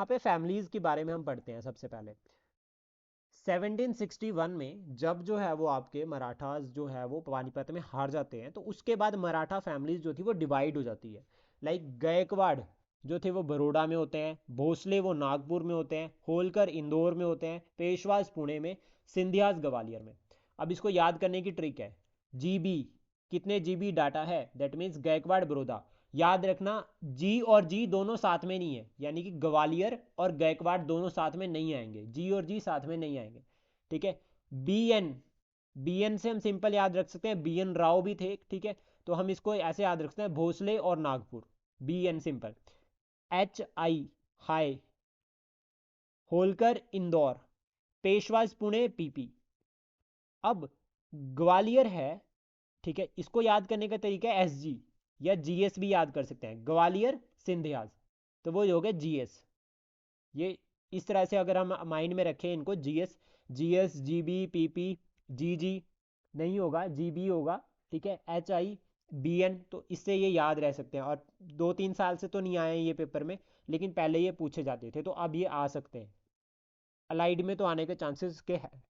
पे फैमिलीज के बारे में हम पढ़ते हैं सबसे पहले। 1761 में जब जो है वो आपके मराठास जो है वो पानीपत में हार जाते हैं, तो उसके बाद मराठा फैमिलीज जो थी वो डिवाइड हो जाती है। लाइक गायकवाड़ जो थे वो बड़ौदा में होते हैं, भोसले वो नागपुर में होते हैं, होलकर इंदौर में होते हैं, पेशवाज पुणे में, सिंधियाज ग्वालियर में। अब इसको याद करने की ट्रिक है, जीबी कितने जीबी डाटा है, दैट मीन्स गायकवाड़ बड़ौदा। याद रखना जी और जी दोनों साथ में नहीं है, यानी कि ग्वालियर और गायकवाड़ दोनों साथ में नहीं आएंगे, जी और जी साथ में नहीं आएंगे, ठीक है। बी एन से हम सिंपल याद रख सकते हैं, बी एन राव भी थे, ठीक है। तो हम इसको ऐसे याद रख सकते हैं, भोसले और Nagpur, B N simple. H I high, Holkar Indore, Peshwas Pune P. P Gwalior है, ठीक है, इसको याद करने का तरीका है एसजी या जीएस भी याद कर सकते हैं, ग्वालियर सिंधियाज, तो वो हो गया जीएस। ये इस तरह से अगर हम माइंड में रखें इनको, जीएस, जीएस, जीबी, पीपी, जीजी नहीं होगा, जीबी होगा, ठीक है, एच आई बी एन, तो इससे ये याद रह सकते हैं। और 2-3 साल से तो नहीं आए हैं ये पेपर में, लेकिन पहले ये पूछे जाते थे, तो अब ये आ सकते हैं, अलाइड में तो आने के चांसेस के हैं।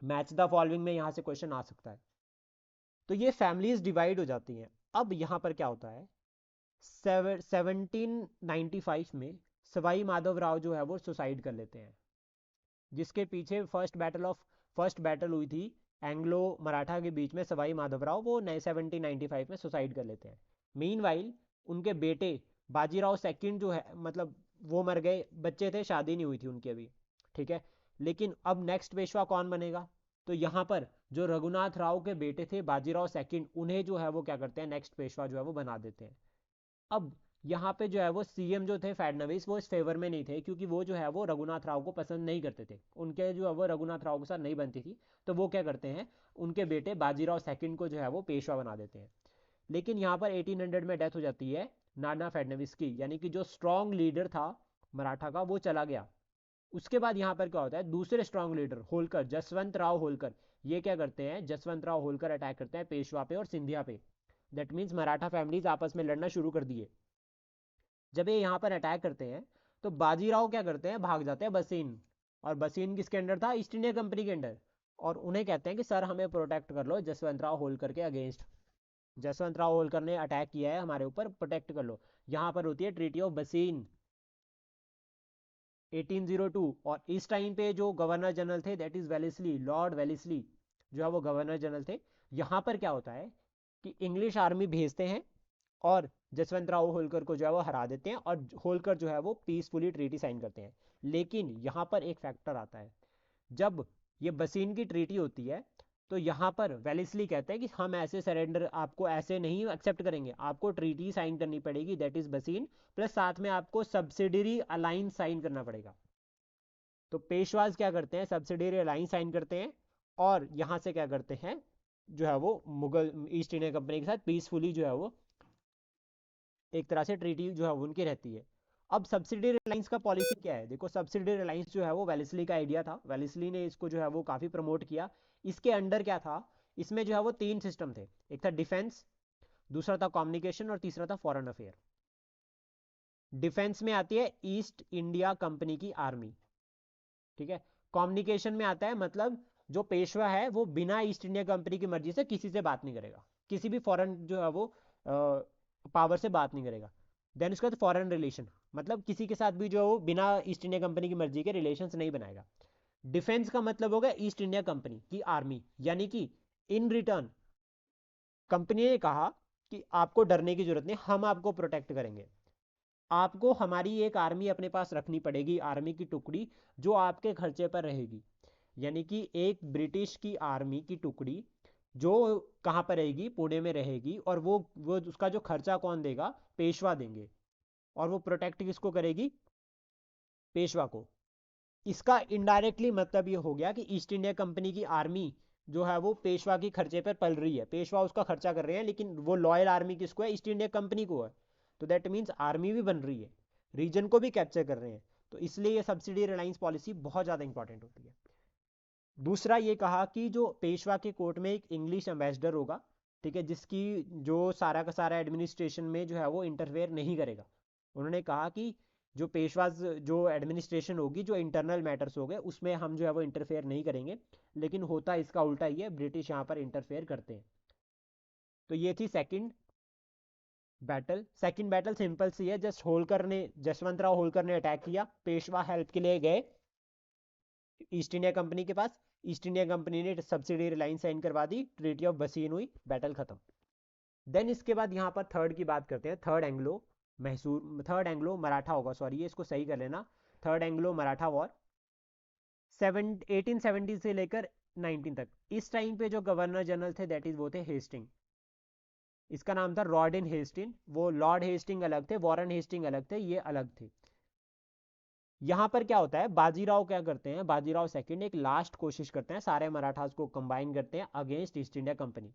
मैच द फॉलोइंग में यहाँ से क्वेश्चन आ सकता है। तो ये फैमिलीज डिवाइड हो जाती हैं। अब यहाँ पर क्या होता है, 1795 में सवाई माधवराव जो है वो सुसाइड कर लेते हैं, जिसके पीछे फर्स्ट बैटल हुई थी एंग्लो मराठा के बीच में। सवाई माधवराव वो 1795 में सुसाइड कर लेते हैं। मीनवाइल उनके बेटे बाजीराव सेकंड जो है, मतलब वो मर गए, बच्चे थे, शादी नहीं हुई थी उनकी अभी, ठीक है। लेकिन अब नेक्स्ट पेशवा कौन बनेगा, तो यहाँ पर जो रघुनाथ राव के बेटे थे बाजीराव सेकंड, उन्हें जो है वो क्या करते हैं, नेक्स्ट पेशवा जो है वो बना देते हैं। अब यहाँ पे जो है वो सीएम जो थे फडणवीस, वो इस फेवर में नहीं थे, क्योंकि वो जो है वो रघुनाथ राव को पसंद नहीं करते थे, उनके जो है वो रघुनाथ राव के साथ नहीं बनती थी। तो वो क्या करते हैं, उनके बेटे बाजीराव सेकंड को जो है वो पेशवा बना देते हैं। लेकिन यहाँ पर 1800 में डेथ हो जाती है नाना फडणवीस की, यानी कि जो स्ट्रॉन्ग लीडर था मराठा का वो चला गया। उसके बाद यहाँ पर क्या होता है, दूसरे स्ट्रॉन्ग लीडर होलकर, जसवंत राव होलकर, ये क्या करते हैं, जसवंत राव होलकर अटैक करते हैं पेशवा पे और सिंधिया पे। दैट मीन्स मराठा फैमिलीज आपस में लड़ना शुरू कर दिए। जब ये यहाँ पर अटैक करते हैं, तो बाजीराव क्या करते हैं, भाग जाते हैं बसीन। और बसीन किसके अंडर था, ईस्ट इंडिया कंपनी के अंडर। और उन्हें कहते हैं कि सर हमें प्रोटेक्ट कर लो जसवंत राव होलकर के अगेंस्ट, जसवंत राव होलकर ने अटैक किया है हमारे ऊपर, प्रोटेक्ट कर लो। यहाँ पर होती है ट्रीटी ऑफ बसीन 1802। और इस टाइम पे जो गवर्नर जनरल थे that is Wellesley, Lord Wellesley जो है वो गवर्नर जनरल थे। यहाँ पर क्या होता है कि इंग्लिश आर्मी भेजते हैं और जसवंत राव होलकर को जो है वो हरा देते हैं, और होलकर जो है वो पीसफुली ट्रीटी साइन करते हैं। लेकिन यहाँ पर एक फैक्टर आता है, जब ये बसीन की ट्रीटी होती है तो यहाँ पर वेलेस्ली कहते हैं कि हम ऐसे सरेंडर आपको ऐसे नहीं एक्सेप्ट करेंगे, आपको ट्रीटी साइन करनी पड़ेगी, दैट इज बसीन, प्लस साथ में आपको सब्सिडरी अलाइंस साइन करना पड़ेगा। तो पेशवाज क्या करते हैं, सब्सिडरी अलाइंस साइन करते हैं और यहाँ से क्या करते हैं जो है वो मुगल ईस्ट इंडिया कंपनी के साथ पीसफुली जो है वो एक तरह से ट्रीटी जो है उनकी रहती है। अब सब्सिडरी अलाइंस का पॉलिसी क्या है, देखो सब्सिडरी अलाइंस जो है वो वेलेस्ली का आइडिया था, वेलेस्ली ने इसको जो है वो काफ़ी प्रमोट किया। इसके अंडर क्या था, इसमें जो है वो 3 सिस्टम थे, एक था डिफेंस, दूसरा था कम्युनिकेशन और तीसरा था फॉरेन अफेयर। डिफेंस में आती है ईस्ट इंडिया कंपनी की आर्मी, ठीक है। कम्युनिकेशन में आता है मतलब जो पेशवा है वो बिना ईस्ट इंडिया कंपनी की मर्जी से किसी से बात नहीं करेगा, किसी भी फॉरेन जो है वो पावर से बात नहीं करेगा। देन उसके बाद फॉरेन रिलेशन, मतलब किसी के साथ भी जो वो बिना ईस्ट इंडिया कंपनी की मर्जी के रिलेशंस नहीं बनाएगा। डिफेंस का मतलब होगा ईस्ट इंडिया कंपनी की आर्मी, यानी कि इन रिटर्न कंपनी ने कहा कि आपको डरने की जरूरत नहीं, हम आपको प्रोटेक्ट करेंगे, आपको हमारी एक आर्मी अपने पास रखनी पड़ेगी, आर्मी की टुकड़ी जो आपके खर्चे पर रहेगी। यानी कि एक ब्रिटिश की आर्मी की टुकड़ी जो कहाँ पर रहेगी, पुणे में रहेगी, और वो उसका जो खर्चा कौन देगा, पेशवा देंगे, और वो प्रोटेक्ट किसको करेगी, पेशवा को। इसका इनडायरेक्टली मतलब ये हो गया कि ईस्ट इंडिया कंपनी की आर्मी जो है वो पेशवा की खर्चे पर पल रही है, पेशवा उसका खर्चा कर रहे हैं, लेकिन वो लॉयल आर्मी किसको है, ईस्ट इंडिया कंपनी को है। तो दैट मीन्स आर्मी भी बन रही है, रीजन को भी कैप्चर कर रहे हैं, तो इसलिए ये सब्सिडी अलायंस पॉलिसी बहुत ज़्यादा इंपॉर्टेंट होती है। दूसरा ये कहा कि जो पेशवा के कोर्ट में एक इंग्लिश एम्बेसडर होगा, ठीक है, जिसकी जो सारा का सारा एडमिनिस्ट्रेशन में जो है वो इंटरफेयर नहीं करेगा। उन्होंने कहा कि जो पेशवा जो एडमिनिस्ट्रेशन होगी, जो इंटरनल मैटर्स हो गए उसमें हम जो है वो इंटरफेयर नहीं करेंगे, लेकिन होता इसका उल्टा ही है, ब्रिटिश यहाँ पर इंटरफेयर करते हैं। तो ये थी second battle. Second battle simple सी है, जस्ट होलकर ने, जसवंतराव होलकर ने अटैक किया, पेशवा हेल्प के लिए गए ईस्ट इंडिया कंपनी के पास, ईस्ट इंडिया कंपनी ने सब्सिडी लाइन साइन करवा दी, ट्रीटी ऑफ बसीन हुई, बैटल खत्म। देन इसके बाद यहाँ पर थर्ड की बात करते हैं, third Anglo Mysore, third Anglo Maratha होगा, सॉरी ये इसको सही कर लेना, थर्ड एंग्लो मराठा वॉर 1870 से लेकर 19 तक। इस टाइम पे जो गवर्नर जनरल थे दैट इज वो थे हेस्टिंग, इसका नाम था रॉर्डन हेस्टिंग, वो लॉर्ड हेस्टिंग अलग थे, वॉरेन हेस्टिंग अलग थे, ये अलग थे। यहाँ पर क्या होता है, बाजीराव क्या करते हैं, बाजीराव सेकंड एक लास्ट कोशिश करते हैं, सारे मराठास को कंबाइन करते हैं अगेंस्ट ईस्ट इंडिया कंपनी।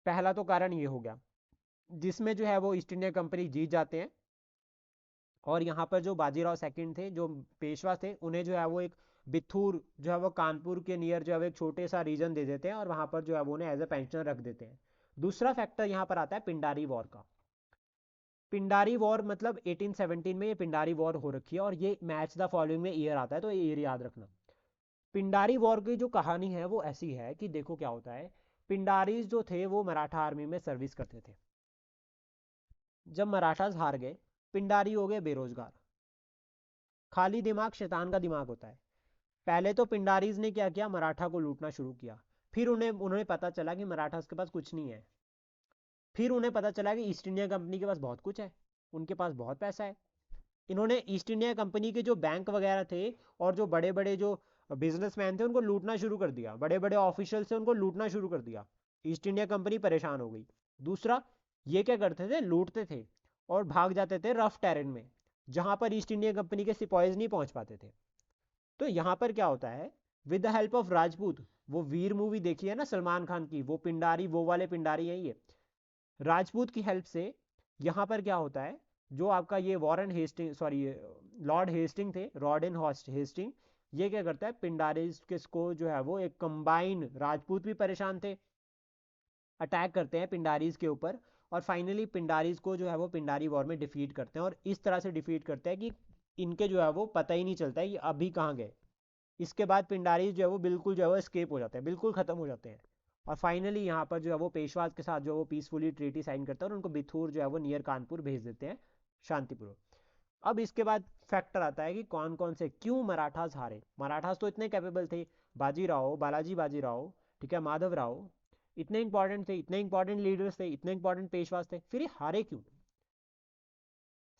पहला तो कारण ये हो गया जिसमें जो है वो ईस्ट इंडिया कंपनी जीत जाते हैं, और यहाँ पर जो बाजीराव सेकंड थे, जो पेशवा थे, उन्हें जो है वो एक बिथूर जो है वो कानपुर के नियर जो है वो एक छोटे सा रीजन दे देते हैं, और वहाँ पर जो है वो उन्हें एज ए पेंशनर रख देते हैं। दूसरा फैक्टर यहाँ पर आता है पिंडारी वॉर का। पिंडारी वॉर मतलब 1817 में ये पिंडारी वॉर हो रखी है, और ये मैच द फॉलोइंग में ईयर आता है, तो ये ईयर याद रखना। पिंडारी वॉर की जो कहानी है वो ऐसी है कि देखो क्या होता है, पिंडारीज जो थे वो मराठा आर्मी में सर्विस करते थे। जब मराठास हार गए, पिंडारी हो गए बेरोजगार, खाली दिमाग शैतान का दिमाग होता है। पहले तो पिंडारीज ने क्या किया, मराठा को लूटना शुरू किया, फिर उन्हें पता चला कि मराठास के पास कुछ नहीं है, फिर उन्हें पता चला कि ईस्ट इंडिया कंपनी के पास बहुत कुछ है, उनके पास बहुत पैसा है। इन्होंने ईस्ट इंडिया कंपनी के जो बैंक वगैरह थे और जो बड़े बड़े जो बिजनेसमैन थे उनको लूटना शुरू कर दिया, बड़े बड़े ऑफिशियल से उनको लूटना शुरू कर दिया। ईस्ट इंडिया कंपनी परेशान हो गई। दूसरा, ये क्या करते थे, लूटते थे और भाग जाते थे रफ टेरेन में, जहां पर ईस्ट इंडिया कंपनी के सिपाहीज नहीं पहुंच पाते थे। तो यहाँ पर क्या होता है, with the help of Rajput, वो वीर मूवी देखी है ना सलमान खान की, वो पिंडारी, वो वाले पिंडारी है ये, राजपूत की हेल्प से यहाँ पर क्या होता है, जो आपका ये Warren Hasting, sorry Lord Hasting थे, रॉर्डन हेस्टिंग, ये क्या करता है, पिंडारीज किसको जो है वो एक कंबाइन, राजपूत भी परेशान थे, अटैक करते हैं पिंडारीज के ऊपर, और फाइनली पिंडारीज को जो है वो पिंडारी वॉर में डिफीट करते हैं, और इस तरह से डिफीट करते हैं कि इनके जो है वो पता ही नहीं चलता है ये अभी कहाँ गए। इसके बाद पिंडारीज जो है वो बिल्कुल जो है वो एस्केप हो जाते हैं, बिल्कुल खत्म हो जाते हैं, और फाइनली यहाँ पर जो है वो पेशवाज के साथ जो है वो पीसफुली ट्रीटी साइन करते हैं और उनको बिथूर जो है वो नियर कानपुर भेज देते हैं शांतिपूर्वक। अब इसके बाद फैक्टर आता है कि कौन कौन से, क्यों मराठास हारे। मराठास तो इतने कैपेबल थे, बाजीराव, बालाजी बाजीराव, ठीक है, माधव राव, इतने इंपॉर्टेंट थे, इतने इंपॉर्टेंट लीडर्स थे, इतने इंपॉर्टेंट पेशवास थे, फिर ये हारे क्यों।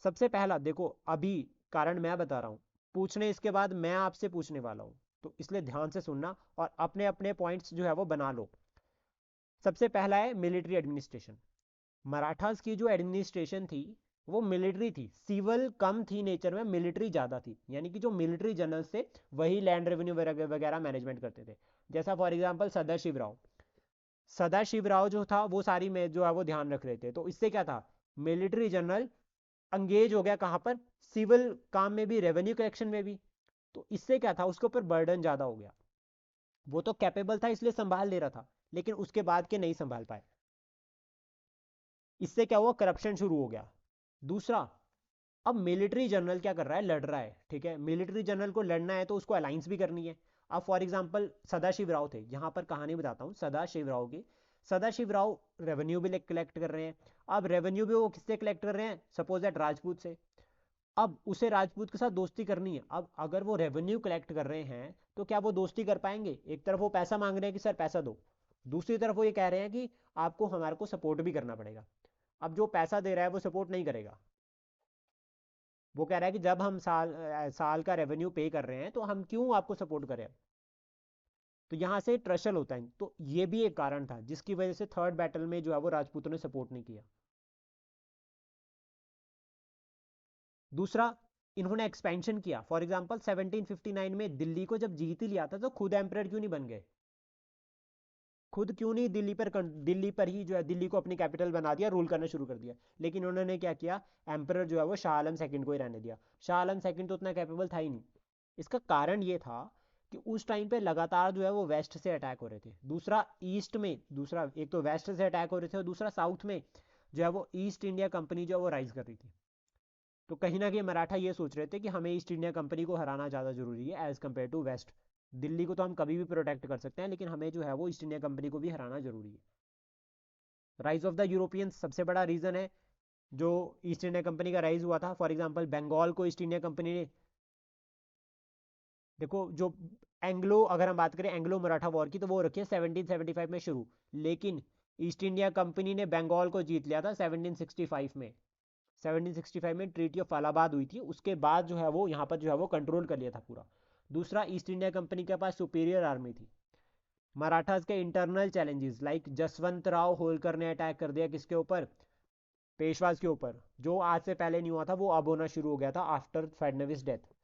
सबसे पहला देखो, अभी कारण मैं बता रहा हूँ, पूछने इसके बाद मैं आपसे पूछने वाला हूँ, तो इसलिए ध्यान से सुनना और अपने अपने पॉइंट्स जो है वो बना लो। सबसे पहला है मिलिट्री एडमिनिस्ट्रेशन। मराठास की जो एडमिनिस्ट्रेशन थी वो मिलिट्री थी, सिविल कम थी नेचर में, मिलिट्री ज़्यादा थी। यानी कि जो मिलिट्री जनरल्स थे वही लैंड रेवेन्यू वगैरह मैनेजमेंट करते थे। जैसा फॉर एग्जांपल सदाशिव राव जो था वो सारी में जो है वो ध्यान रख रहे थे। तो इससे क्या था, मिलिट्री जनरल अंगेज हो गया कहाँ पर, सिविल काम में भी, रेवेन्यू कलेक्शन में भी। तो इससे क्या था, उसके ऊपर बर्डन ज़्यादा हो गया। वो तो कैपेबल था इसलिए संभाल ले रहा था, लेकिन उसके बाद के नहीं संभाल पाए। इससे क्या हुआ, करप्शन शुरू हो गया। दूसरा, अब मिलिट्री जनरल क्या कर रहा है, लड़ रहा है, ठीक है। मिलिट्री जनरल को लड़ना है तो उसको अलायंस भी करनी है। अब फॉर एग्जांपल सदाशिव राव थे, यहाँ पर कहानी बताता हूँ सदाशिव राव की। सदाशिव राव रेवेन्यू भी कलेक्ट कर रहे हैं। अब रेवेन्यू भी वो किससे कलेक्ट कर रहे हैं, सपोज दैट राजपूत से। अब उसे राजपूत के साथ दोस्ती करनी है। अब अगर वो रेवेन्यू कलेक्ट कर रहे हैं तो क्या वो दोस्ती कर पाएंगे? एक तरफ वो पैसा मांग रहे हैं कि सर पैसा दो, दूसरी तरफ वो ये कह रहे हैं कि आपको हमारे को सपोर्ट भी करना पड़ेगा। अब जो पैसा दे रहा है वो सपोर्ट नहीं करेगा, वो कह रहा है कि जब हम साल का रेवेन्यू पे कर रहे हैं तो हम क्यों आपको सपोर्ट करें। तो यहाँ से ट्रशल होता है। तो ये भी एक कारण था जिसकी वजह से थर्ड बैटल में जो है वो राजपूतों ने सपोर्ट नहीं किया। दूसरा, इन्होंने एक्सपेंशन किया। फॉर एग्जांपल 1759 में दिल्ली को जब जीत ही लिया था तो खुद एम्परर क्यों नहीं बन गए? खुद क्यों नहीं दिल्ली पर ही जो है दिल्ली को अपनी कैपिटल बना दिया, रूल करना शुरू कर दिया। लेकिन उन्होंने क्या किया, एम्परर जो है वो शाह आलम सेकंड को ही रहने दिया। शाह आलम सेकंड तो उतना कैपेबल था ही नहीं। इसका कारण ये था कि उस टाइम पे लगातार जो है वो वेस्ट से अटैक हो रहे थे। दूसरा ईस्ट में, दूसरा एक तो वेस्ट से अटैक हो रहे थे और दूसरा साउथ में जो है वो ईस्ट इंडिया कंपनी जो है वो राइज कर रही थी। तो कहीं ना कहीं मराठा ये सोच रहे थे कि हमें ईस्ट इंडिया कंपनी को हराना ज़्यादा जरूरी है as compare to west. Delhi को तो हम कभी भी प्रोटेक्ट कर सकते हैं, लेकिन हमें जो है वो ईस्ट इंडिया कंपनी को भी हराना जरूरी है। राइज ऑफ द यूरोपियंस सबसे बड़ा रीज़न है जो ईस्ट इंडिया कंपनी का राइज हुआ था। फॉर एग्जांपल बंगाल को ईस्ट इंडिया कंपनी ने, देखो जो एंग्लो, अगर हम बात करें एंग्लो मराठा वॉर की, तो वो रखी है 1775 में शुरू, लेकिन ईस्ट इंडिया कंपनी ने बंगाल को जीत लिया था 1765 में। 1765 में ट्रीटी ऑफ अलाहाबाद हुई थी, उसके बाद जो है वो यहाँ पर जो है वो कंट्रोल कर लिया था पूरा। दूसरा, ईस्ट इंडिया कंपनी के पास सुपीरियर आर्मी थी। मराठास के internal challenges like Jaswant Rao Holkar ने अटैक कर दिया किसके ऊपर, पेशवाज के ऊपर, जो आज से पहले नहीं हुआ था, वो अब होना शुरू हो गया था after Fadnavis death.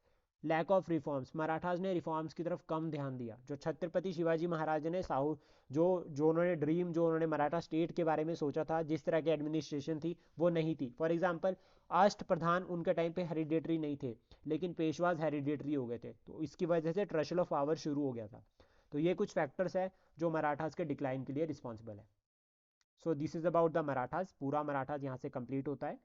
Lack of reforms, Marathas ने रिफॉर्म्स की तरफ कम ध्यान दिया। जो छत्रपति शिवाजी महाराज ने जो जो उन्होंने ड्रीम, जो उन्होंने मराठा स्टेट के बारे में सोचा था, जिस तरह की एडमिनिस्ट्रेशन थी वो नहीं थी। फॉर एग्जांपल अष्ट प्रधान उनके टाइम पे हेरिडेटरी नहीं थे, लेकिन पेशवाज हेरिडेटरी हो गए थे, तो इसकी वजह से ट्रशल ऑफ पावर शुरू हो गया था। तो ये कुछ फैक्टर्स है जो मराठास के डिक्लाइन के लिए रिस्पॉन्सिबल है। So this is about the Marathas. पूरा मराठास यहाँ से कंप्लीट होता है।